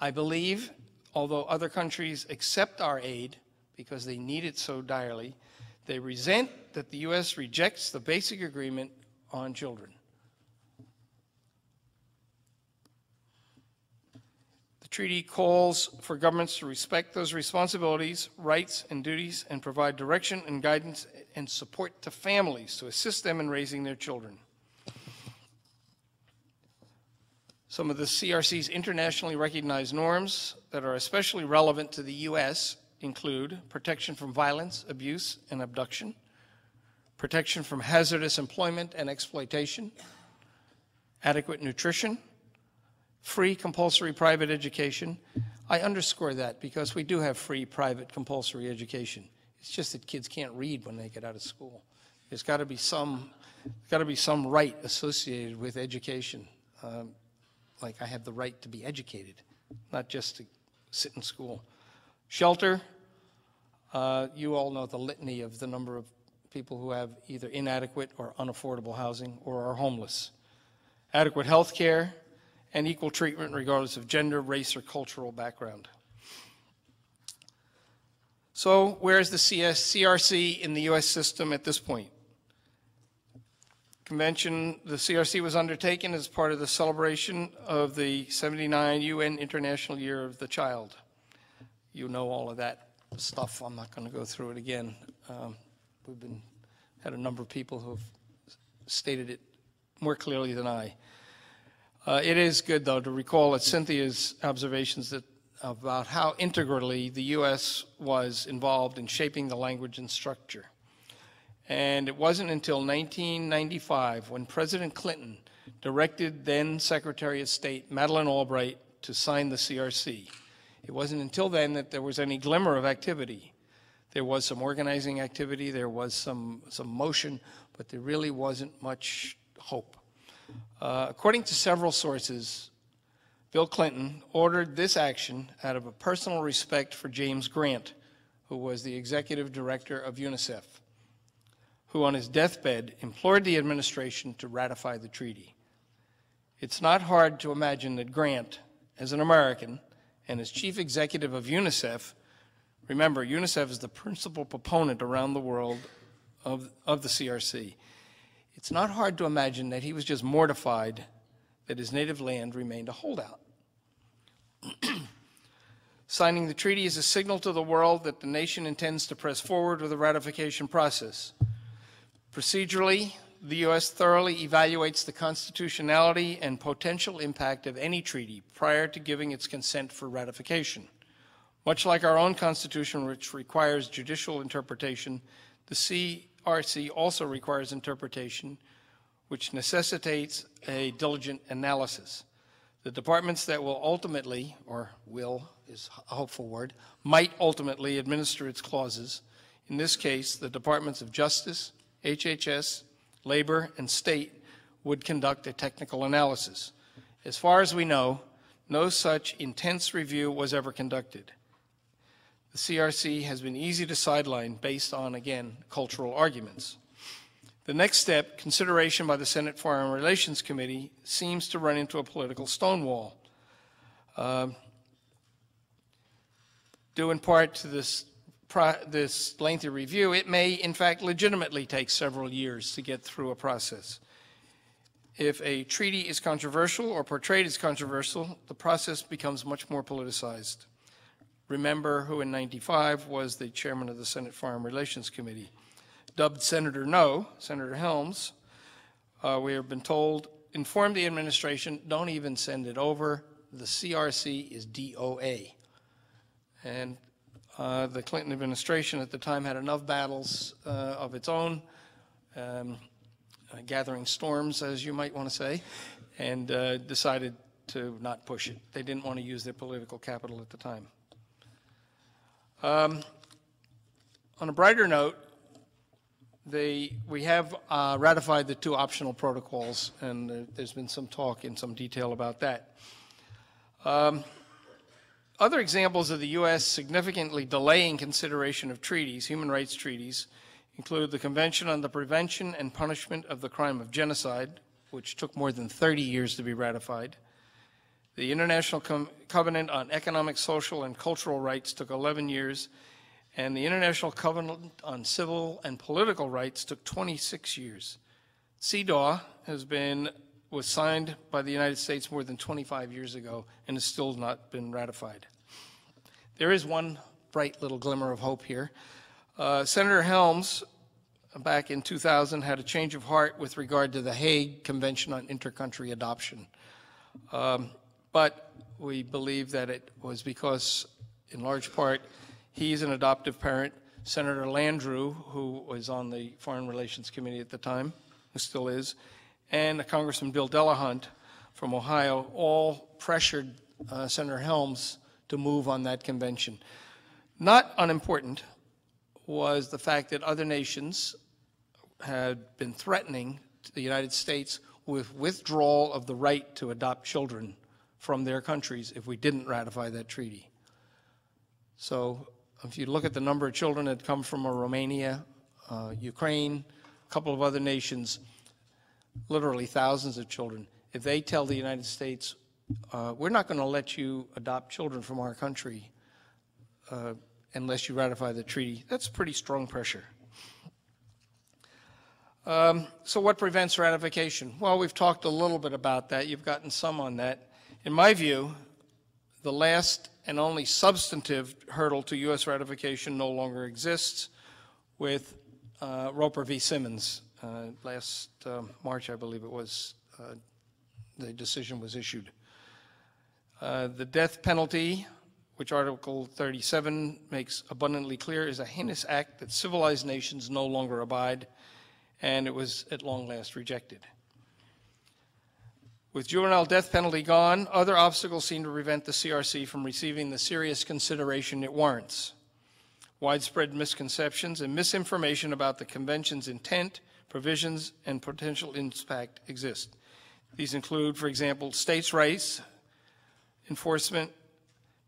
I believe, although other countries accept our aid because they need it so direly, they resent that the U.S. rejects the basic agreement on children. The treaty calls for governments to respect those responsibilities, rights, and duties, and provide direction and guidance and support to families to assist them in raising their children. Some of the CRC's internationally recognized norms that are especially relevant to the U.S. include protection from violence, abuse, and abduction, protection from hazardous employment and exploitation, adequate nutrition, free compulsory private education, I underscore that because we do have free, private, compulsory education. It's just that kids can't read when they get out of school. There's got to be some right associated with education. Like I have the right to be educated, not just to sit in school. Shelter, you all know the litany of the number of people who have either inadequate or unaffordable housing or are homeless. Adequate health care, and equal treatment regardless of gender, race, or cultural background. So where is the CRC in the U.S. system at this point? The CRC was undertaken as part of the celebration of the 79 UN International Year of the Child. You know all of that stuff. I'm not going to go through it again. We've had a number of people who have stated it more clearly than I. It is good, though, to recall at Cynthia's observations about how integrally the U.S. was involved in shaping the language and structure. And it wasn't until 1995 when President Clinton directed then Secretary of State Madeleine Albright to sign the CRC. It wasn't until then that there was any glimmer of activity. There was some organizing activity, there was some motion, but there really wasn't much hope. According to several sources, Bill Clinton ordered this action out of a personal respect for James Grant, who was the executive director of UNICEF, who on his deathbed implored the administration to ratify the treaty. It's not hard to imagine that Grant, as an American and as chief executive of UNICEF, remember, UNICEF is the principal proponent around the world of the CRC. It's not hard to imagine that he was just mortified that his native land remained a holdout. Signing the treaty is a signal to the world that the nation intends to press forward with the ratification process. Procedurally, the U.S. thoroughly evaluates the constitutionality and potential impact of any treaty prior to giving its consent for ratification. Much like our own Constitution, which requires judicial interpretation, the CRC also requires interpretation, which necessitates a diligent analysis. The departments that will ultimately, or will is a hopeful word, might ultimately administer its clauses, in this case, the Departments of Justice, HHS, Labor, and State, would conduct a technical analysis. As far as we know, no such intense review was ever conducted. The CRC has been easy to sideline based on, again, cultural arguments. The next step, consideration by the Senate Foreign Relations Committee, seems to run into a political stonewall. Due in part to this lengthy review, it may, in fact, legitimately take several years to get through a process. If a treaty is controversial or portrayed as controversial, the process becomes much more politicized. Remember who in '95 was the chairman of the Senate Foreign Relations Committee. Dubbed Senator No, Senator Helms, we have been told, inform the administration, don't even send it over. The CRC is DOA. And the Clinton administration at the time had enough battles of its own, gathering storms, as you might want to say, and decided to not push it. They didn't want to use their political capital at the time. On a brighter note, we have ratified the 2 optional protocols, and there's been some talk in some detail about that. Other examples of the U.S. significantly delaying consideration of treaties, human rights treaties, include the Convention on the Prevention and Punishment of the Crime of Genocide, which took more than 30 years to be ratified. The International Covenant on Economic, Social, and Cultural Rights took 11 years, and the International Covenant on Civil and Political Rights took 26 years. CEDAW was signed by the United States more than 25 years ago and has still not been ratified. There is one bright little glimmer of hope here. Senator Helms, back in 2000, had a change of heart with regard to the Hague Convention on Intercountry Adoption. But we believe that it was because, in large part, he's an adoptive parent. Senator Landrieu, who was on the Foreign Relations Committee at the time, who still is, and Congressman Bill Delahunt from Ohio, all pressured Senator Helms to move on that convention. Not unimportant was the fact that other nations had been threatening the United States with withdrawal of the right to adopt children from their countries if we didn't ratify that treaty. So if you look at the number of children that come from Romania, Ukraine, a couple of other nations, literally thousands of children, if they tell the United States, we're not going to let you adopt children from our country unless you ratify the treaty, that's pretty strong pressure. So what prevents ratification? Well, we've talked a little bit about that. You've gotten some on that. In my view, the last and only substantive hurdle to U.S. ratification no longer exists with Roper v. Simmons. Last March, I believe it was, the decision was issued. The death penalty, which Article 37 makes abundantly clear, is a heinous act that civilized nations no longer abide, and it was at long last rejected. With juvenile death penalty gone, other obstacles seem to prevent the CRC from receiving the serious consideration it warrants. Widespread misconceptions and misinformation about the Convention's intent, provisions, and potential impact exist. These include, for example, states' rights, enforcement,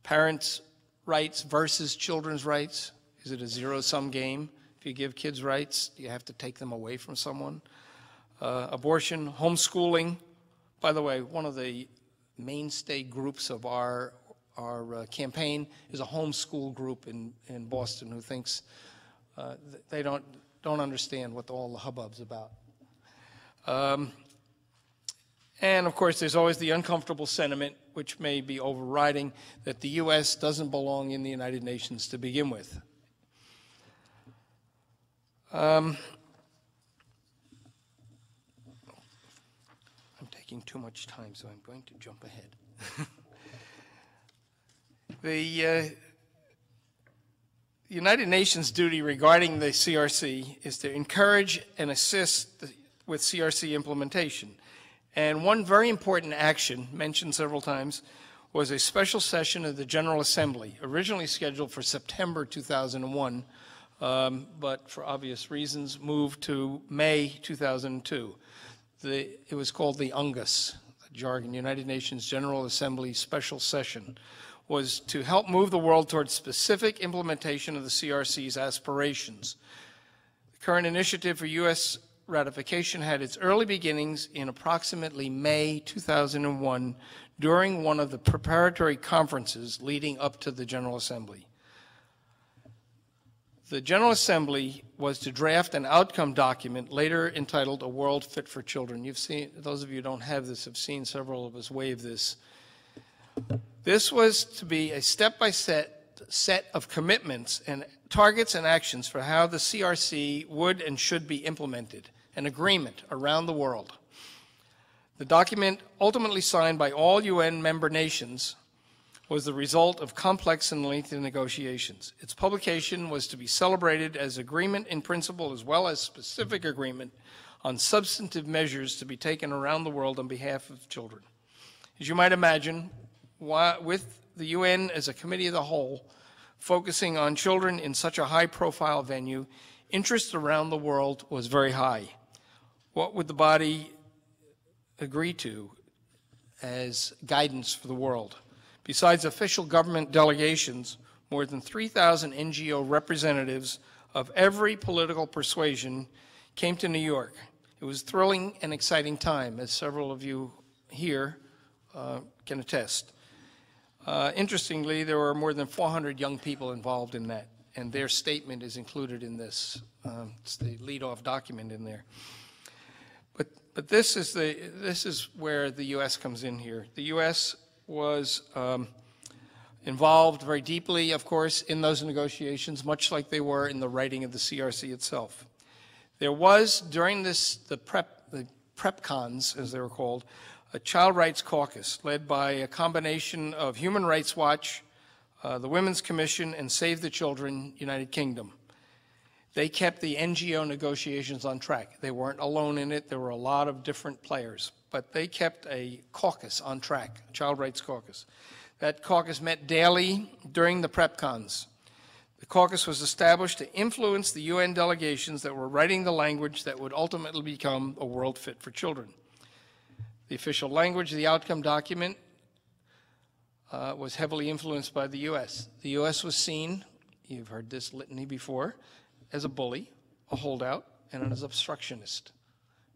parents' rights versus children's rights. Is it a zero-sum game? If you give kids rights, you have to take them away from someone. Abortion, homeschooling. By the way, one of the mainstay groups of our campaign is a homeschool group in Boston who thinks they don't understand what all the hubbub's about. And of course, there's always the uncomfortable sentiment, which may be overriding, that the U.S. doesn't belong in the United Nations to begin with. I'm taking too much time, so I'm going to jump ahead. The United Nations duty regarding the CRC is to encourage and assist with CRC implementation. And one very important action, mentioned several times, was a special session of the General Assembly, originally scheduled for September 2001, but for obvious reasons moved to May 2002. It was called the UNGAS, the jargon, United Nations General Assembly Special Session, was to help move the world towards specific implementation of the CRC's aspirations. The current initiative for U.S. ratification had its early beginnings in approximately May 2001 during one of the preparatory conferences leading up to the General Assembly. The General Assembly was to draft an outcome document later entitled A World Fit for Children. You've seen, those of you who don't have this have seen several of us wave this. This was to be a step-by-step set of commitments and targets and actions for how the CRC would and should be implemented, an agreement around the world. The document, ultimately signed by all UN member nations, was the result of complex and lengthy negotiations. Its publication was to be celebrated as agreement in principle as well as specific agreement on substantive measures to be taken around the world on behalf of children. As you might imagine, with the UN as a committee of the whole, focusing on children in such a high-profile venue, interest around the world was very high. What would the body agree to as guidance for the world? Besides official government delegations, more than 3,000 NGO representatives of every political persuasion came to New York. It was a thrilling and exciting time, as several of you here can attest. Interestingly, there were more than 400 young people involved in that, and their statement is included in this. It's the lead-off document in there. But this is where the U.S. comes in here. The U.S. was involved very deeply, of course, in those negotiations, much like they were in the writing of the CRC itself. There was, during the prep cons, as they were called, a child rights caucus led by a combination of Human Rights Watch, the Women's Commission, and Save the Children, United Kingdom. They kept the NGO negotiations on track. They weren't alone in it. There were a lot of different players, but they kept a caucus on track, a child rights caucus. That caucus met daily during the PrepCons. The caucus was established to influence the UN delegations that were writing the language that would ultimately become a world fit for children. The official language of the outcome document was heavily influenced by the U.S. The U.S. was seen, you've heard this litany before, as a bully, a holdout, and an obstructionist.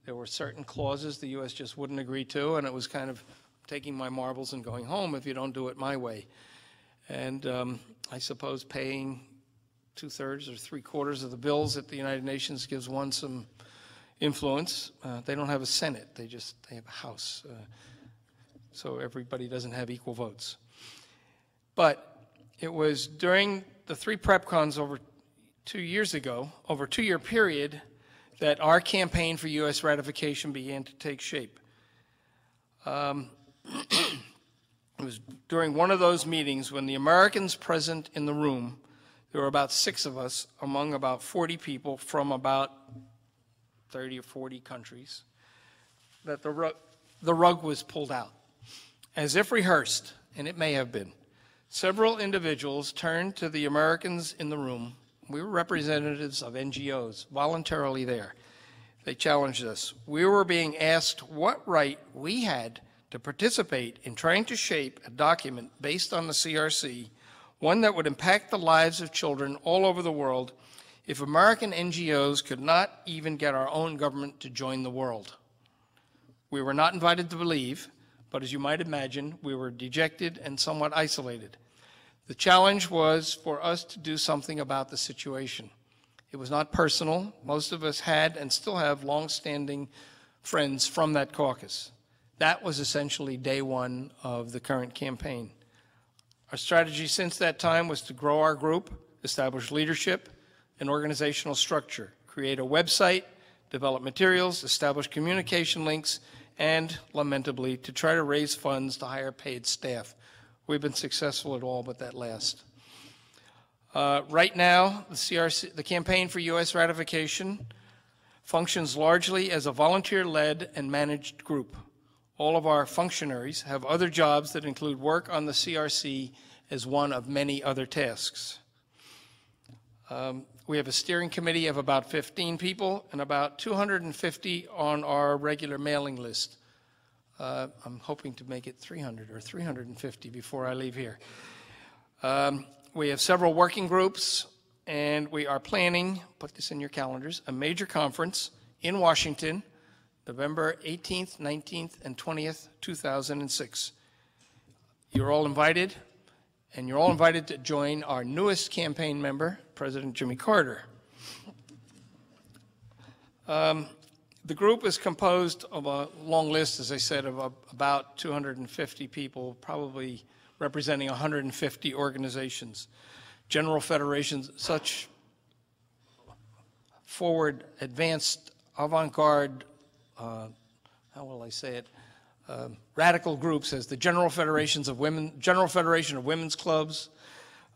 There were certain clauses the U.S. just wouldn't agree to, and it was kind of taking my marbles and going home if you don't do it my way. And I suppose paying 2/3 or 3/4 of the bills at the United Nations gives one some influence. They don't have a Senate, they have a House. So everybody doesn't have equal votes. But it was during the 3 PrepCons over 2 years ago, over a 2-year period, that our campaign for U.S. ratification began to take shape. It was during one of those meetings when the Americans present in the room, there were about 6 of us among about 40 people from about 30 or 40 countries, that the rug was pulled out. As if rehearsed, and it may have been, several individuals turned to the Americans in the room. We were representatives of NGOs, voluntarily there. They challenged us. We were being asked what right we had to participate in trying to shape a document based on the CRC, one that would impact the lives of children all over the world, if American NGOs could not even get our own government to join the world. We were not invited to believe, but as you might imagine, we were dejected and somewhat isolated. The challenge was for us to do something about the situation. It was not personal. Most of us had and still have long-standing friends from that caucus. That was essentially day one of the current campaign. Our strategy since that time was to grow our group, establish leadership and organizational structure, create a website, develop materials, establish communication links, and, lamentably, to try to raise funds to hire paid staff. We've been successful at all but that last. Right now, the campaign for U.S. ratification functions largely as a volunteer-led and managed group. All of our functionaries have other jobs that include work on the CRC as one of many other tasks. We have a steering committee of about 15 people and about 250 on our regular mailing list. I'm hoping to make it 300 or 350 before I leave here. We have several working groups, and we are planning, put this in your calendars, a major conference in Washington, November 18th, 19th, and 20th, 2006. You're all invited, and you're all invited to join our newest campaign member, President Jimmy Carter. The group is composed of a long list, as I said, of about 250 people, probably representing 150 organizations, general federations, such forward, advanced, avant-garde, how will I say it, radical groups as the General Federation of Women's Clubs,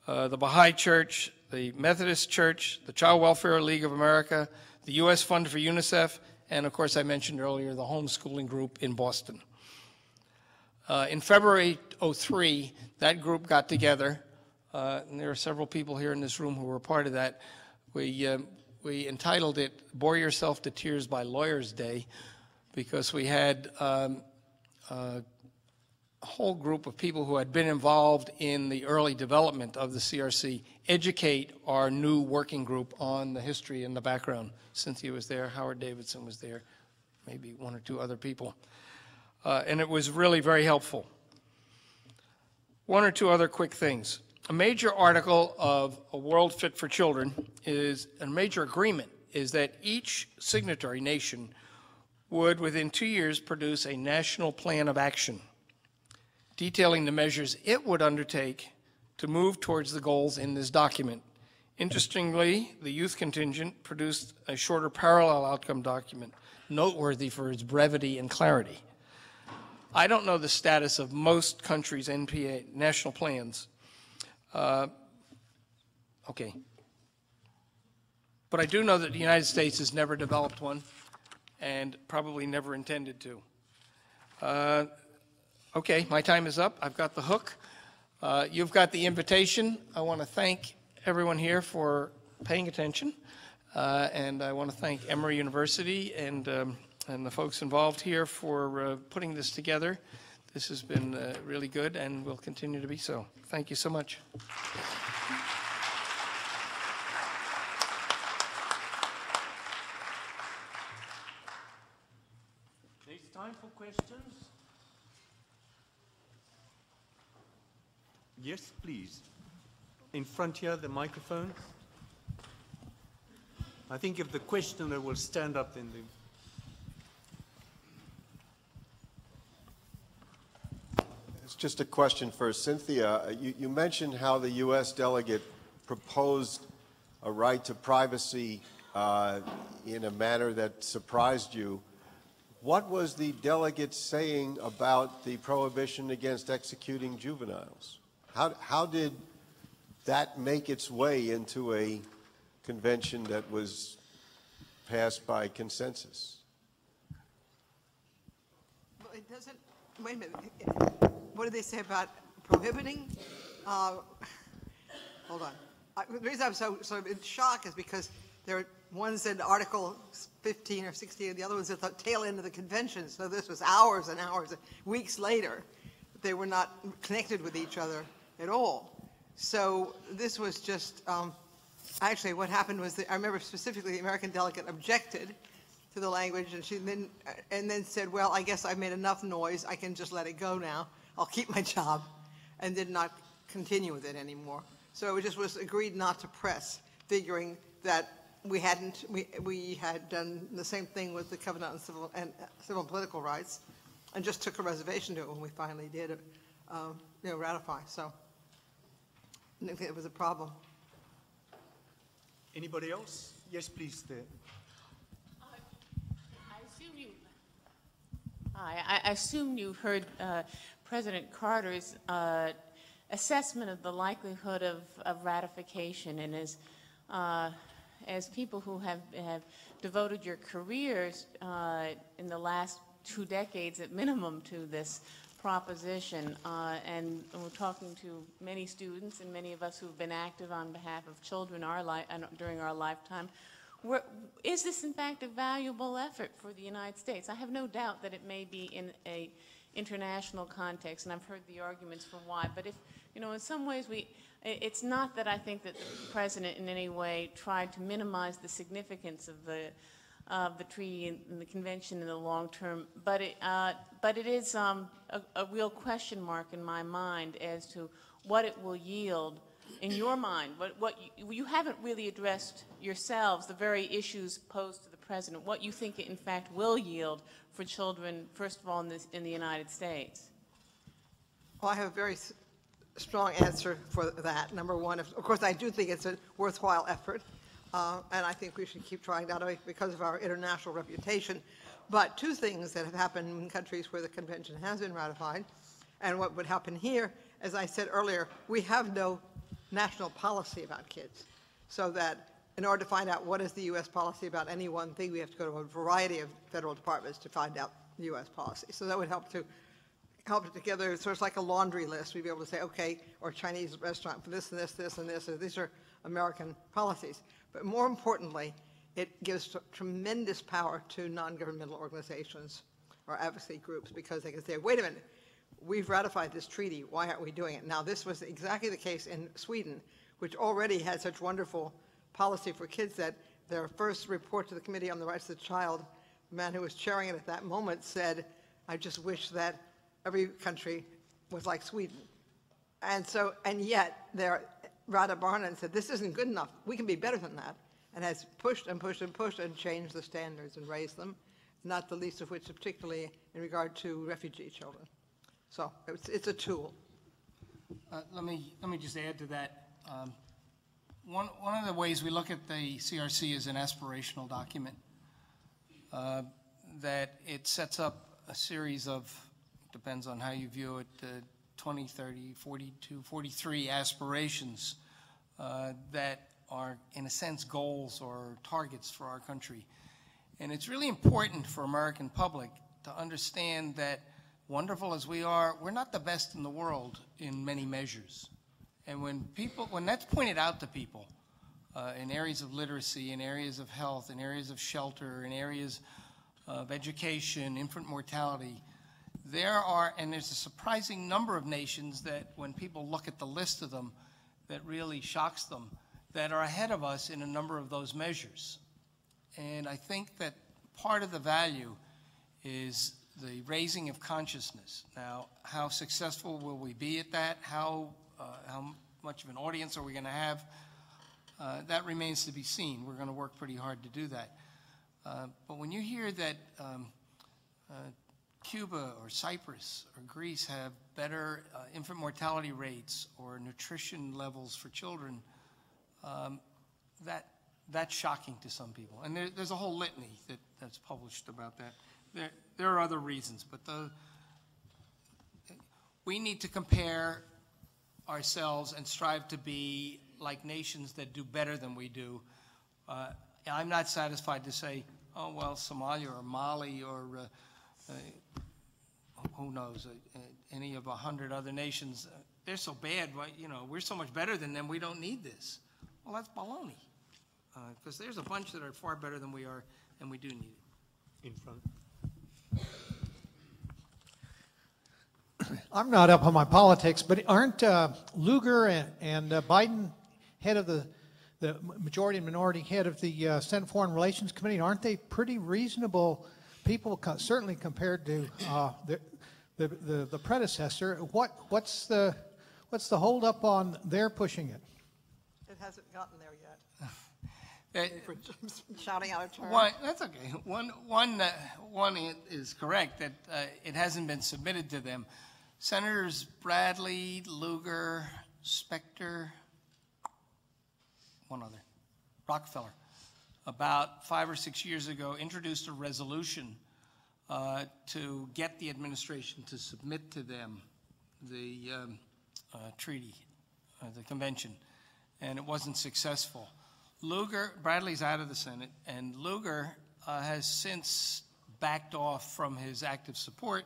the Baha'i Church, the Methodist Church, the Child Welfare League of America, the U.S. Fund for UNICEF, and of course I mentioned earlier the homeschooling group in Boston. In February '03, that group got together, and there are several people here in this room who were part of that. We entitled it Bore Yourself to Tears by Lawyers Day, because we had a whole group of people who had been involved in the early development of the CRC educate our new working group on the history and the background. Cynthia was there, Howard Davidson was there, maybe 1 or 2 other people. And it was really very helpful. 1 or 2 other quick things. A major article of A World Fit for Children is, a major agreement is that each signatory nation would, within 2 years, produce a national plan of action detailing the measures it would undertake to move towards the goals in this document. Interestingly, the youth contingent produced a shorter parallel outcome document, noteworthy for its brevity and clarity. I don't know the status of most countries' NPA, national plans. Okay. But I do know that the United States has never developed one and probably never intended to. Okay, my time is up. I've got the hook. You've got the invitation. I want to thank everyone here for paying attention, and I want to thank Emory University and the folks involved here for putting this together. This has been really good and will continue to be so. Thank you so much. There's time for questions. Yes, please. In front here, the microphone. I think if the questioner will stand up, then the... It's just a question for Cynthia. You mentioned how the U.S. delegate proposed a right to privacy in a manner that surprised you. What was the delegate saying about the prohibition against executing juveniles? How did that make its way into a convention that was passed by consensus? Well, it doesn't, wait a minute. What did they say about prohibiting? Hold on. The reason I'm so in shock is because one said Article 15 or 16, and the other was at the tail end of the convention. So this was hours and hours, weeks later. They were not connected with each other at all. So this was just, actually what happened was that I remember specifically the American delegate objected to the language, and she then said, well, I guess I've made enough noise, I can just let it go now. I'll keep my job, and did not continue with it anymore. So it just was agreed not to press, figuring that we had done the same thing with the Covenant on Civil and Political Rights, and just took a reservation to it when we finally did ratify. So I didn't think it was a problem. Anybody else? Yes, please. I assume you heard President Carter's assessment of the likelihood of ratification, and as people who have devoted your careers in the last 2 decades at minimum to this proposition, and we're talking to many students and many of us who've been active on behalf of children during our lifetime, is this in fact a valuable effort for the United States? I have no doubt that it may be in a international context, and I've heard the arguments for why, but if, in some ways it's not that I think that the President in any way tried to minimize the significance of the treaty and the convention in the long term, but it is a real question mark in my mind as to what it will yield in your mind. What you haven't really addressed yourselves, the very issues posed to the President, what you think it in fact will yield for children, first of all, in the United States. Well, I have a very strong answer for that. Number one, of course, I do think it's a worthwhile effort. And I think we should keep trying that because of our international reputation. But 2 things that have happened in countries where the convention has been ratified, and what would happen here, as I said earlier, we have no national policy about kids. So that in order to find out what is the U.S. policy about any one thing, we have to go to a variety of federal departments to find out the U.S. policy. So that would help it together, sort of like a laundry list. We'd be able to say, okay, or Chinese restaurant for this and this, this and this, or these are American policies. But more importantly, it gives tremendous power to non-governmental organizations or advocacy groups, because they can say, wait a minute, we've ratified this treaty, why aren't we doing it? Now, this was exactly the case in Sweden, which already had such wonderful policy for kids that their first report to the Committee on the Rights of the Child, the man who was chairing it at that moment said, I just wish that every country was like Sweden. And yet, Radha Barnan said, this isn't good enough. We can be better than that, and has pushed and pushed and pushed and changed the standards and raised them, not the least of which particularly in regard to refugee children. So it's a tool. Let me just add to that. One of the ways we look at the CRC is an aspirational document, that it sets up a series of, depends on how you view it, 20, 30, 42, 43 aspirations that are, in a sense, goals or targets for our country. And it's really important for American public to understand that wonderful as we are, we're not the best in the world in many measures. And when that's pointed out to people, in areas of literacy, in areas of health, in areas of shelter, in areas of education, infant mortality, there's a surprising number of nations that when people look at the list of them, that really shocks them, that are ahead of us in a number of those measures. And I think that part of the value is the raising of consciousness. Now, how successful will we be at that? How much of an audience are we going to have? That remains to be seen. We're going to work pretty hard to do that. But when you hear that Cuba or Cyprus or Greece have better infant mortality rates or nutrition levels for children, that's shocking to some people. And there's a whole litany that's published about that. There are other reasons, but we need to compare ourselves and strive to be like nations that do better than we do. I'm not satisfied to say, oh, well, Somalia or Mali or who knows, any of 100 other nations, they're so bad, we're so much better than them, we don't need this. Well, that's baloney, because there's a bunch that are far better than we are, and we do need it. In front. I'm not up on my politics, but aren't Lugar and Biden head of the majority and minority head of the Senate Foreign Relations Committee? Aren't they pretty reasonable people, certainly compared to the predecessor? What's the hold up on their pushing it? It hasn't gotten there yet. Shouting out of turn. That's okay. One is correct that it hasn't been submitted to them. Senators Bradley, Lugar, Specter, one other, Rockefeller, about 5 or 6 years ago, introduced a resolution to get the administration to submit to them the treaty, the convention, and it wasn't successful. Bradley's out of the Senate, and Lugar has since backed off from his active support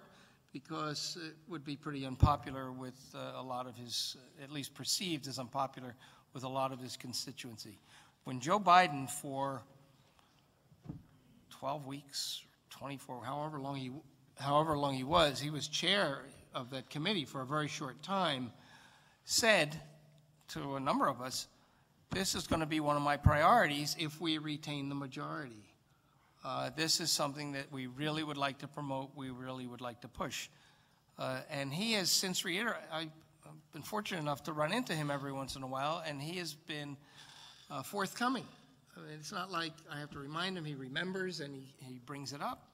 because it would be pretty unpopular with a lot of his, at least perceived as unpopular with a lot of his constituency. When Joe Biden, for 12 weeks, 24, however long he was chair of that committee for a very short time, said to a number of us, this is going to be one of my priorities if we retain the majority. This is something that we really would like to promote, we really would like to push. And he has since reiterated, I've been fortunate enough to run into him every once in a while, and he has been forthcoming. I mean, it's not like I have to remind him, he remembers and he brings it up.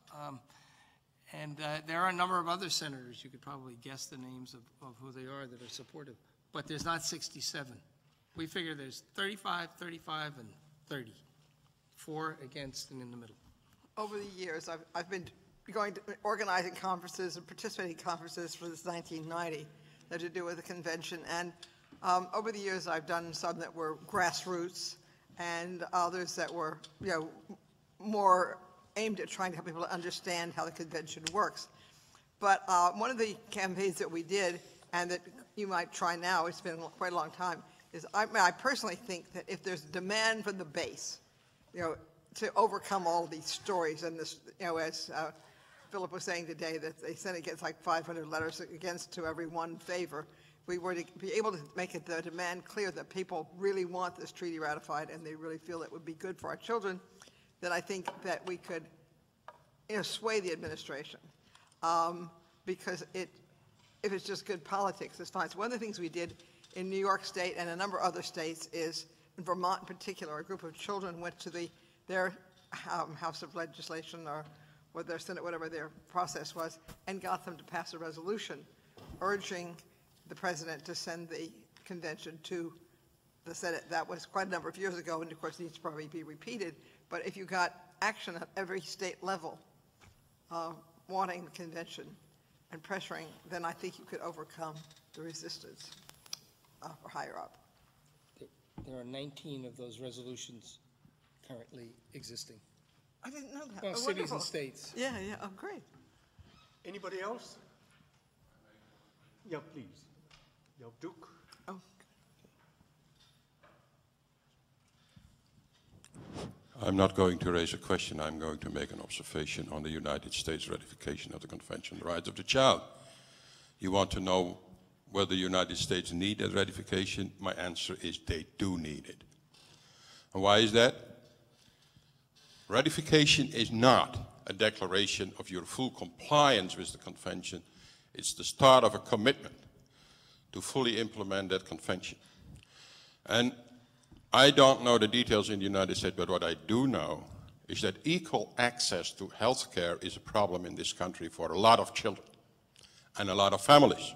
And there are a number of other senators, you could probably guess the names of who they are that are supportive, but there's not 67. We figure there's 35, 35, and 30. 4 against and in the middle. Over the years, I've been going to organizing conferences and participating in conferences for this 1990 that had to do with the convention. And over the years, I've done some that were grassroots and others that were, more aimed at trying to help people to understand how the convention works. But one of the campaigns that we did, and that you might try now, it's been quite a long time, is I personally think that if there's demand from the base, to overcome all these stories, and this, as Philip was saying today, that the Senate gets like 500 letters against to every one favor, we were to be able to make it the demand clear that people really want this treaty ratified and they really feel it would be good for our children, then I think that we could sway the administration. Because if it's just good politics, it's fine. So one of the things we did in New York State and a number of other states is, in Vermont in particular, a group of children went to their House of Legislation or their Senate, whatever their process was, and got them to pass a resolution urging the president to send the convention to the Senate. That was quite a number of years ago, and of course needs to probably be repeated. But if you got action at every state level wanting the convention and pressuring, then I think you could overcome the resistance or higher up. There are 19 of those resolutions currently existing. I didn't know that. Well, cities and states. Yeah, oh, great. Anybody else? Yeah, please. Yeah, Duke. Oh, I'm not going to raise a question. I'm going to make an observation on the United States ratification of the Convention on the Rights of the Child. You want to know whether the United States need that ratification? My answer is they do need it. And why is that? Ratification is not a declaration of your full compliance with the convention. It's the start of a commitment to fully implement that convention. And I don't know the details in the United States, but what I do know is that equal access to health care is a problem in this country for a lot of children and a lot of families.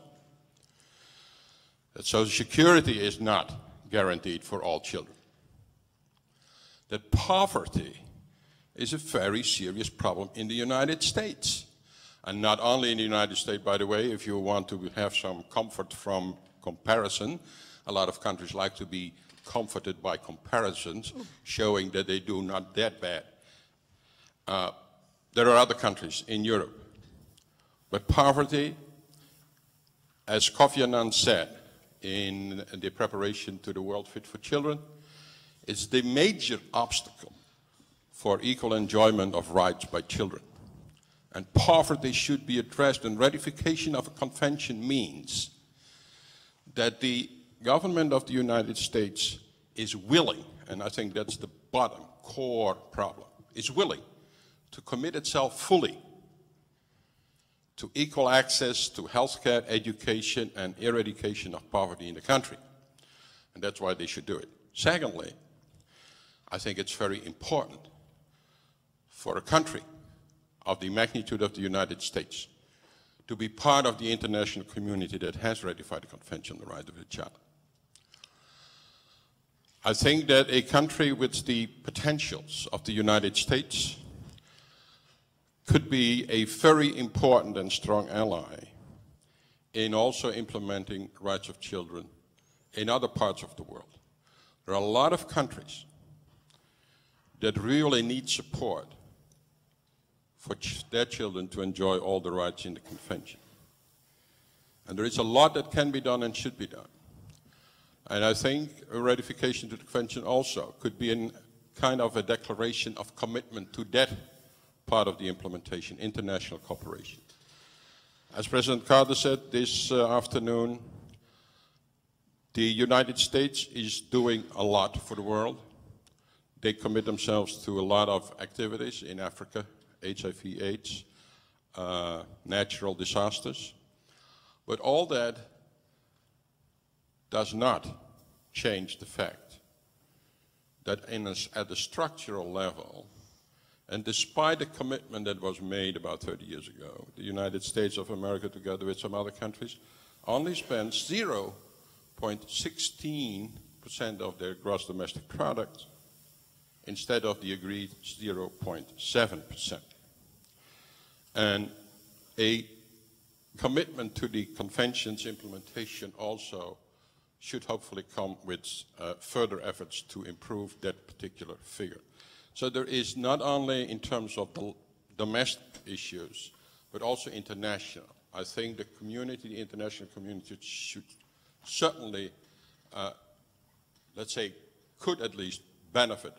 That Social Security is not guaranteed for all children. That poverty is a very serious problem in the United States. And not only in the United States, by the way, if you want to have some comfort from comparison, a lot of countries like to be comforted by comparisons, showing that they do not that bad. There are other countries in Europe where poverty, as Kofi Annan said in the preparation to the World Fit for Children, is the major obstacle for equal enjoyment of rights by children. And poverty should be addressed, and ratification of a convention means that the government of the United States is willing, and I think that's the bottom core problem, is willing to commit itself fully to equal access to healthcare, education, and eradication of poverty in the country. And that's why they should do it. Secondly, I think it's very important for a country of the magnitude of the United States to be part of the international community that has ratified the Convention on the Rights of the Child. I think that a country with the potentials of the United States could be a very important and strong ally in also implementing rights of children in other parts of the world. There are a lot of countries that really need support for their children to enjoy all the rights in the convention. And there is a lot that can be done and should be done. And I think a ratification to the convention also could be a kind of a declaration of commitment to that part of the implementation, international cooperation. As President Carter said this afternoon, the United States is doing a lot for the world. They commit themselves to a lot of activities in Africa, HIV/AIDS, natural disasters. But all that does not change the fact that at a structural level, and despite the commitment that was made about 30 years ago, the United States of America, together with some other countries, only spends 0.16% of their gross domestic product instead of the agreed 0.7%. And a commitment to the convention's implementation also should hopefully come with further efforts to improve that particular figure. So there is not only in terms of the domestic issues, but also international. I think the community, the international community should certainly, let's say, could at least benefit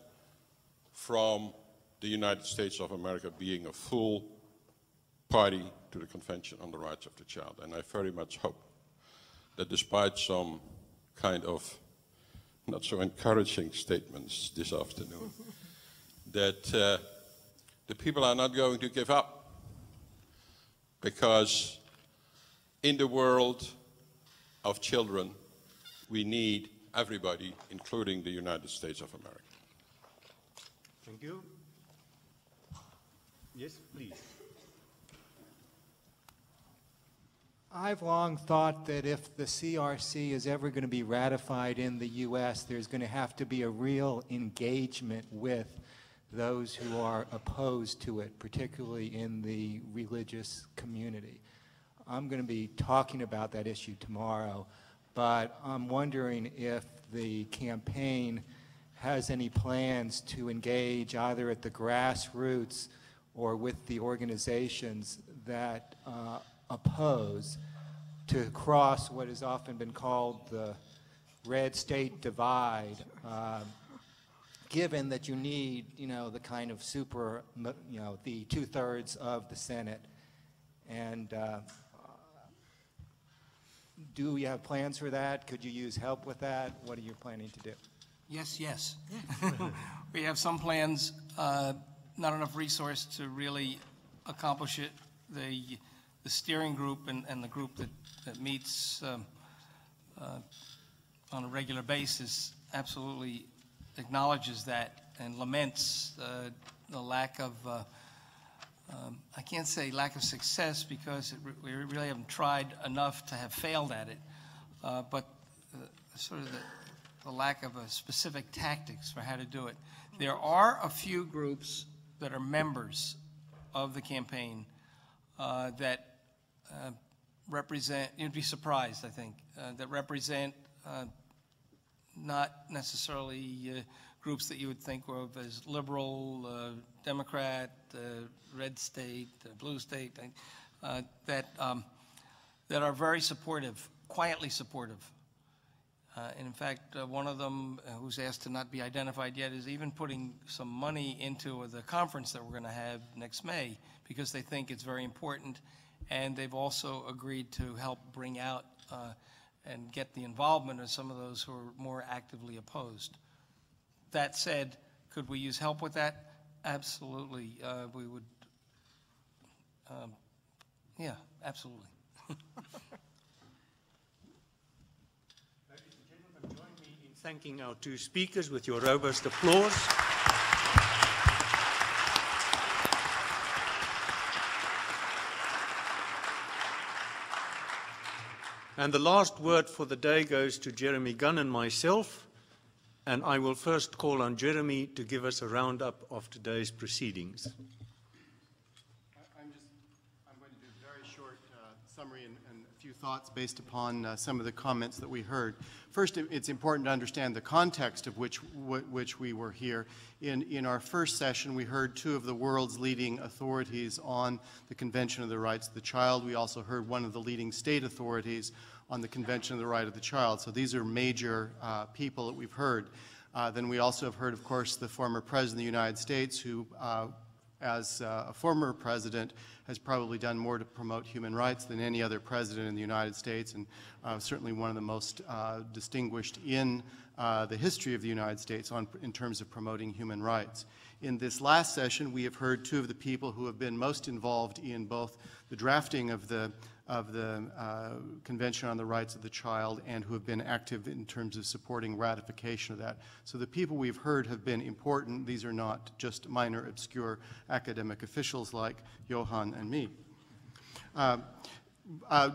from the United States of America being a full party to the Convention on the Rights of the Child. And I very much hope that despite some kind of not so encouraging statements this afternoon, that the people are not going to give up, because in the world of children, we need everybody, including the United States of America. Thank you. Yes, please. I've long thought that if the CRC is ever going to be ratified in the U.S., there's going to have to be a real engagement with those who are opposed to it, particularly in the religious community. I'm going to be talking about that issue tomorrow, but I'm wondering if the campaign has any plans to engage either at the grassroots or with the organizations that oppose to cross what has often been called the red state divide, given that you need, the kind of super, the 2/3 of the Senate. And do you have plans for that? Could you use help with that? What are you planning to do? Yes. We have some plans, not enough resource to really accomplish it. The steering group and the group that meets on a regular basis absolutely acknowledges that and laments the lack of, I can't say lack of success because we really haven't tried enough to have failed at it, but sort of the lack of a specific tactics for how to do it. There are a few groups that are members of the campaign that represent, you'd be surprised, I think, that represent not necessarily groups that you would think of as liberal, Democrat, red state, blue state, that are very supportive, quietly supportive. And in fact, one of them, who's asked to not be identified yet, is even putting some money into the conference that we're going to have next May because they think it's very important. And they've also agreed to help bring out and get the involvement of some of those who are more actively opposed. That said, could we use help with that? Absolutely. We would, yeah, absolutely. Ladies and gentlemen, join me in thanking our two speakers with your robust applause. And the last word for the day goes to Jeremy Gunn and myself, and I will first call on Jeremy to give us a roundup of today's proceedings. I'm going to do a very short summary and a few thoughts based upon some of the comments that we heard. First, it's important to understand the context of which we were here. In our first session, we heard two of the world's leading authorities on the Convention of the Rights of the Child. We also heard one of the leading state authorities on the Convention of the Right of the Child. So these are major people that we've heard. Then we also have heard, of course, the former President of the United States, who, as a former president, has probably done more to promote human rights than any other president in the United States, and certainly one of the most distinguished in the history of the United States in terms of promoting human rights. In this last session, we have heard two of the people who have been most involved in both the drafting of the Convention on the Rights of the Child and who have been active in terms of supporting ratification of that. So the people we've heard have been important. These are not just minor, obscure academic officials like Johan and me.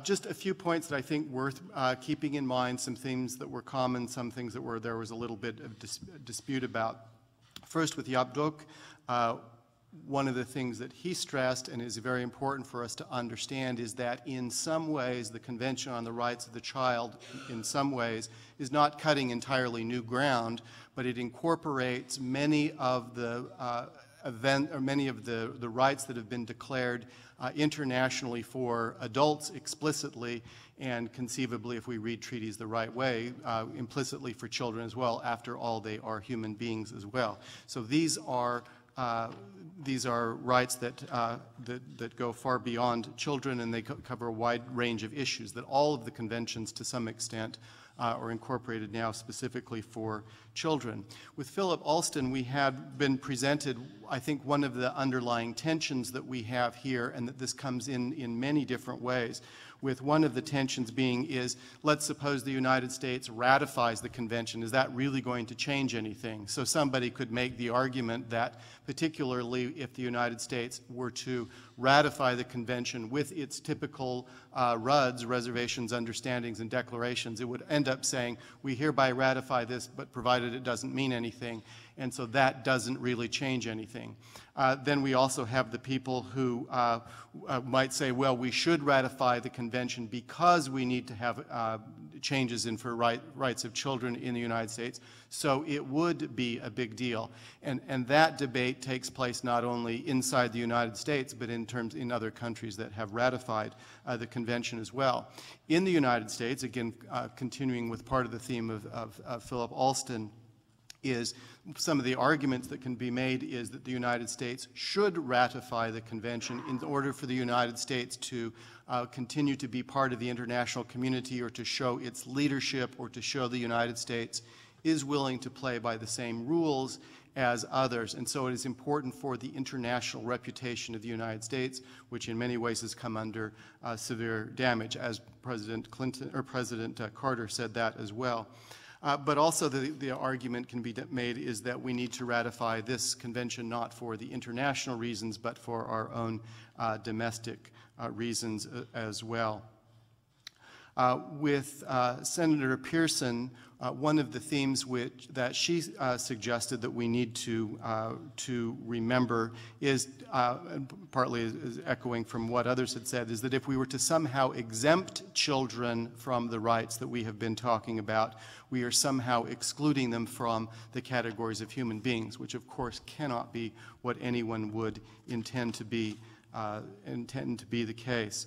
Just a few points that I think worth keeping in mind, some things that were common, some things that there was a little bit of dispute about. First, with Jaap Doek, one of the things that he stressed and is very important for us to understand is that in some ways the Convention on the Rights of the Child in some ways is not cutting entirely new ground, but it incorporates many of the the rights that have been declared internationally for adults explicitly, and conceivably, if we read treaties the right way, implicitly for children as well. After all, they are human beings as well. So these are rights that go far beyond children, and they cover a wide range of issues that all of the conventions to some extent are incorporated now specifically for children. With Philip Alston, we had been presented, I think, one of the underlying tensions that we have here, and that this comes in many different ways, with one of the tensions being is, let's suppose the United States ratifies the convention. Is that really going to change anything? So somebody could make the argument that, particularly if the United States were to ratify the convention with its typical RUDs, reservations, understandings, and declarations, it would end up saying, we hereby ratify this, but provided it doesn't mean anything. And so that doesn't really change anything. Then we also have the people who might say, well, we should ratify the convention because we need to have changes in for rights of children in the United States. So it would be a big deal. And that debate takes place not only inside the United States, but in other countries that have ratified the convention as well. In the United States, again, continuing with part of the theme of Philip Alston, is some of the arguments that can be made is that the United States should ratify the convention in order for the United States to continue to be part of the international community, or to show its leadership, or to show the United States is willing to play by the same rules as others. And so it is important for the international reputation of the United States, which in many ways has come under severe damage, as President Carter said that as well. But also the argument can be made is that we need to ratify this convention not for the international reasons, but for our own domestic reasons as well. With Senator Pearson, one of the themes that she suggested that we need to remember is, partly is echoing from what others had said, is that if we were to somehow exempt children from the rights that we have been talking about, we are somehow excluding them from the categories of human beings, which of course cannot be what anyone would intend to be the case.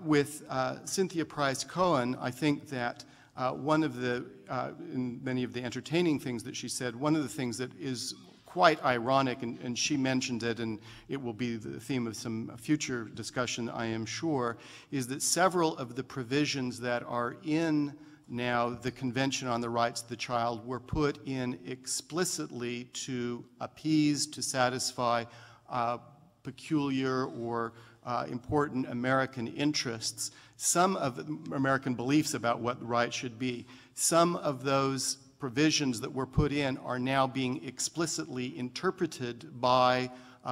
With Cynthia Price Cohen, I think that one of the, in many of the entertaining things that she said, one of the things that is quite ironic, and she mentioned it, and it will be the theme of some future discussion, I am sure, is that several of the provisions that are in now the Convention on the Rights of the Child were put in explicitly to appease, to satisfy peculiar or important American interests, some of American beliefs about what the right should be. Some of those provisions that were put in are now being explicitly interpreted by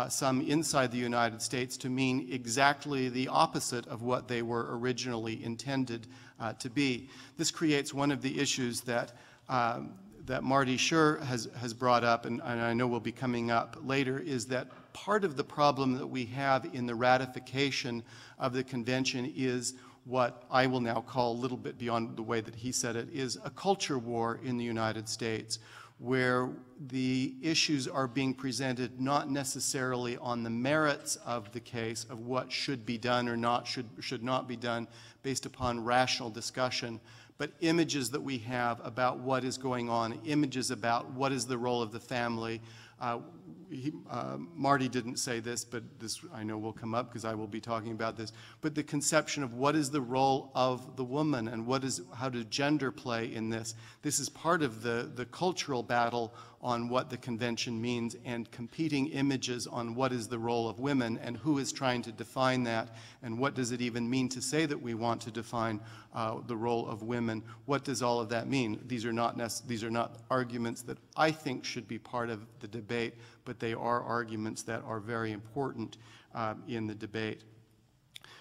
some inside the United States to mean exactly the opposite of what they were originally intended to be. This creates one of the issues that Marty Scher has brought up, and I know will be coming up later, is that part of the problem that we have in the ratification of the convention is what I will now call, a little bit beyond the way that he said it, is a culture war in the United States, where the issues are being presented not necessarily on the merits of the case, of what should be done or should not be done based upon rational discussion, but images that we have about what is going on, images about what is the role of the family. Marty didn't say this, but this I know will come up because I will be talking about this, but the conception of what is the role of the woman and how does gender play in this. This is part of the cultural battle on what the convention means, and competing images on what is the role of women and who is trying to define that, and what does it even mean to say that we want to define the role of women. What does all of that mean? These are not arguments that I think should be part of the debate, but they are arguments that are very important in the debate.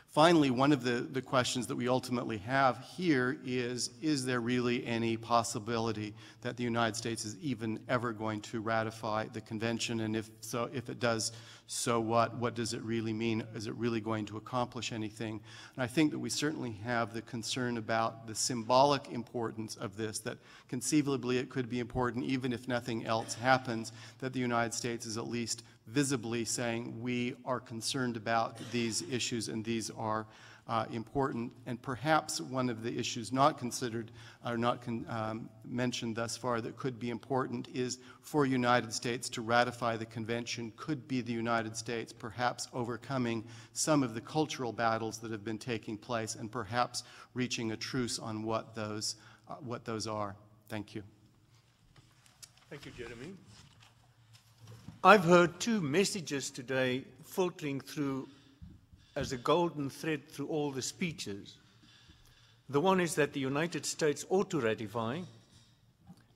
Finally, one of the questions that we ultimately have here is there really any possibility that the United States is even ever going to ratify the convention? And if so, if it does, so what? What does it really mean? Is it really going to accomplish anything? And I think that we certainly have the concern about the symbolic importance of this, that conceivably it could be important even if nothing else happens, that the United States is at least visibly saying we are concerned about these issues and these are important. And perhaps one of the issues not considered or not mentioned thus far that could be important is for United States to ratify the convention could be the United States perhaps overcoming some of the cultural battles that have been taking place and perhaps reaching a truce on what those are. Thank you. Thank you, Jeremy. I've heard two messages today filtering through as a golden thread through all the speeches. The one is that the United States ought to ratify,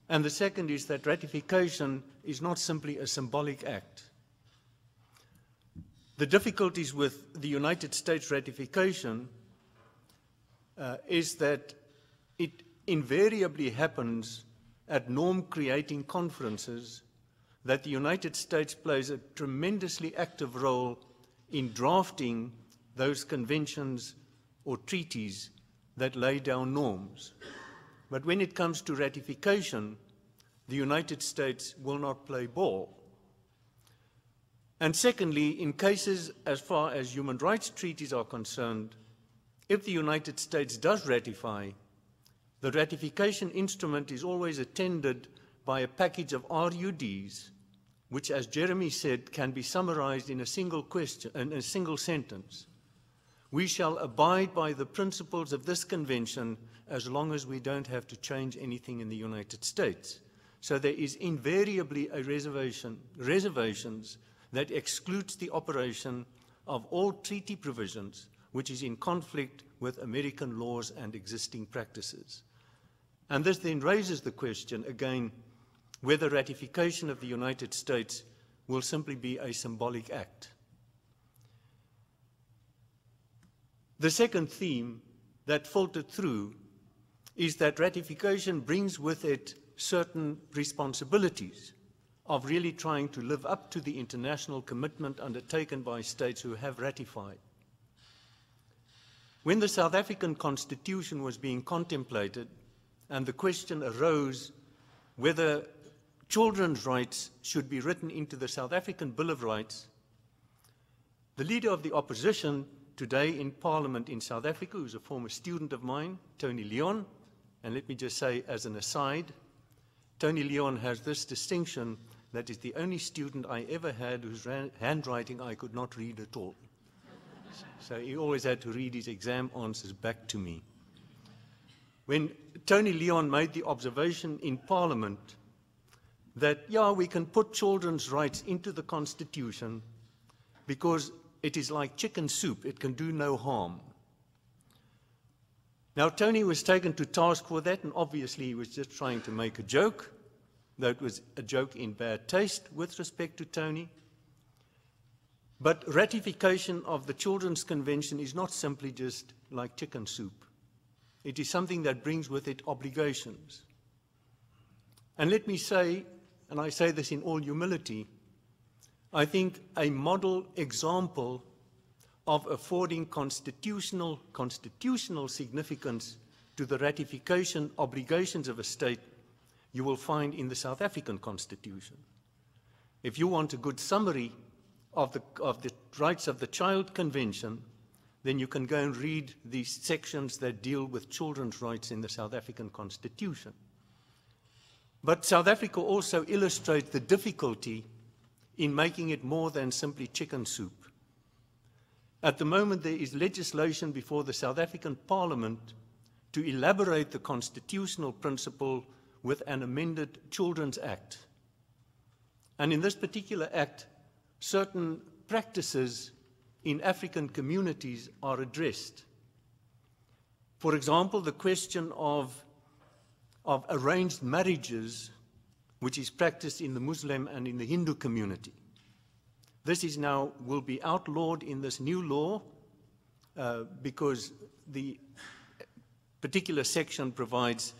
and the second is that ratification is not simply a symbolic act. The difficulties with the United States ratification is that it invariably happens at norm-creating conferences, that the United States plays a tremendously active role in drafting those conventions or treaties that lay down norms. But when it comes to ratification, the United States will not play ball. And secondly, in cases as far as human rights treaties are concerned, if the United States does ratify, the ratification instrument is always attended by a package of RUDs, which, as Jeremy said, can be summarized in a single question, in a single sentence. We shall abide by the principles of this convention as long as we don't have to change anything in the United States. So there is invariably a reservations that excludes the operation of all treaty provisions which is in conflict with American laws and existing practices. And this then raises the question again whether ratification of the United States will simply be a symbolic act. The second theme that filtered through is that ratification brings with it certain responsibilities of really trying to live up to the international commitment undertaken by states who have ratified. When the South African Constitution was being contemplated and the question arose whether children's rights should be written into the South African Bill of Rights, the leader of the opposition today in Parliament in South Africa, who's a former student of mine, Tony Leon, and let me just say as an aside, Tony Leon has this distinction that is the only student I ever had whose handwriting I could not read at all. So he always had to read his exam answers back to me. When Tony Leon made the observation in Parliament that, yeah, we can put children's rights into the Constitution because it is like chicken soup, it can do no harm. Now, Tony was taken to task for that, and obviously he was just trying to make a joke, though it was a joke in bad taste with respect to Tony. But ratification of the Children's Convention is not simply just like chicken soup. It is something that brings with it obligations. And let me say, and I say this in all humility, I think a model example of affording constitutional significance to the ratification obligations of a state you will find in the South African Constitution. If you want a good summary of the Rights of the Child Convention, then you can go and read the sections that deal with children's rights in the South African Constitution. But South Africa also illustrates the difficulty in making it more than simply chicken soup. At the moment, there is legislation before the South African Parliament to elaborate the constitutional principle with an amended Children's Act. And in this particular act, certain practices in African communities are addressed. For example, the question of arranged marriages, which is practiced in the Muslim and in the Hindu community. This is now will be outlawed in this new law because the particular section provides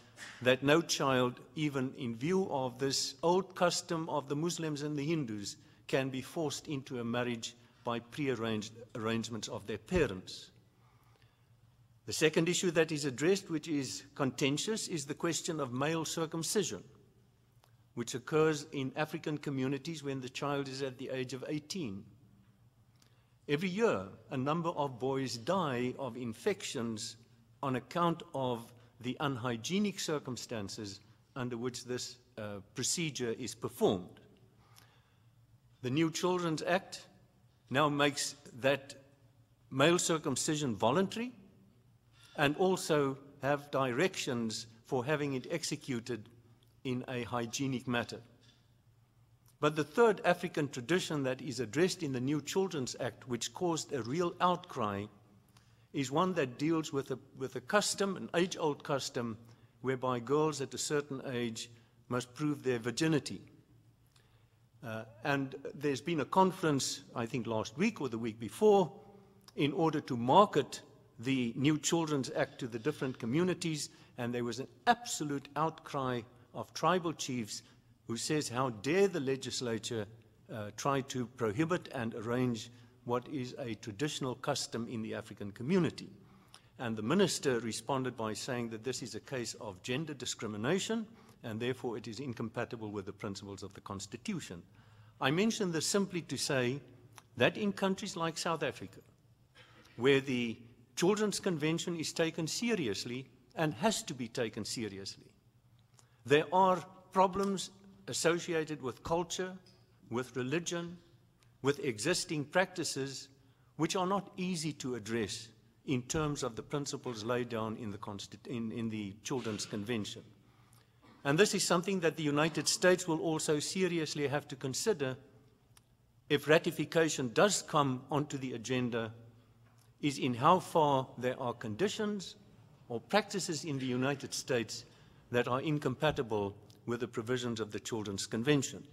that no child, even in view of this old custom of the Muslims and the Hindus, can be forced into a marriage by pre-arranged arrangements of their parents. The second issue that is addressed, which is contentious, is the question of male circumcision, which occurs in African communities when the child is at the age of 18. Every year, a number of boys die of infections on account of the unhygienic circumstances under which this procedure is performed. The new Children's Act now makes that male circumcision voluntary and also have directions for having it executed in a hygienic manner. But the third African tradition that is addressed in the new Children's Act, which caused a real outcry, is one that deals with a custom, an age-old custom, whereby girls at a certain age must prove their virginity. And there's been a conference, I think last week or the week before, in order to market the new Children's Act to the different communities, and there was an absolute outcry of tribal chiefs who says, how dare the legislature try to prohibit and arrange what is a traditional custom in the African community. And the minister responded by saying that this is a case of gender discrimination, and therefore it is incompatible with the principles of the Constitution. I mention this simply to say that in countries like South Africa, where the Children's Convention is taken seriously and has to be taken seriously, there are problems associated with culture, with religion, with existing practices, which are not easy to address in terms of the principles laid down in the Children's Convention. And this is something that the United States will also seriously have to consider if ratification does come onto the agenda, is in how far there are conditions or practices in the United States that are incompatible with the provisions of the Children's Convention.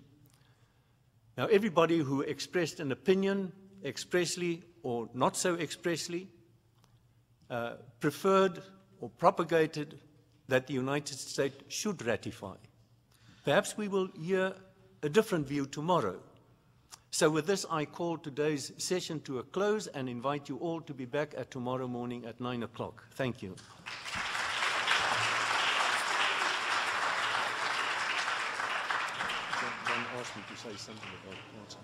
Now, everybody who expressed an opinion expressly or not so expressly preferred or propagated that the United States should ratify. Perhaps we will hear a different view tomorrow. So with this, I call today's session to a close and invite you all to be back at tomorrow morning at 9 o'clock. Thank you. John asked me to say something about council.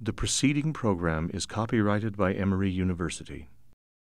The preceding program is copyrighted by Emory University.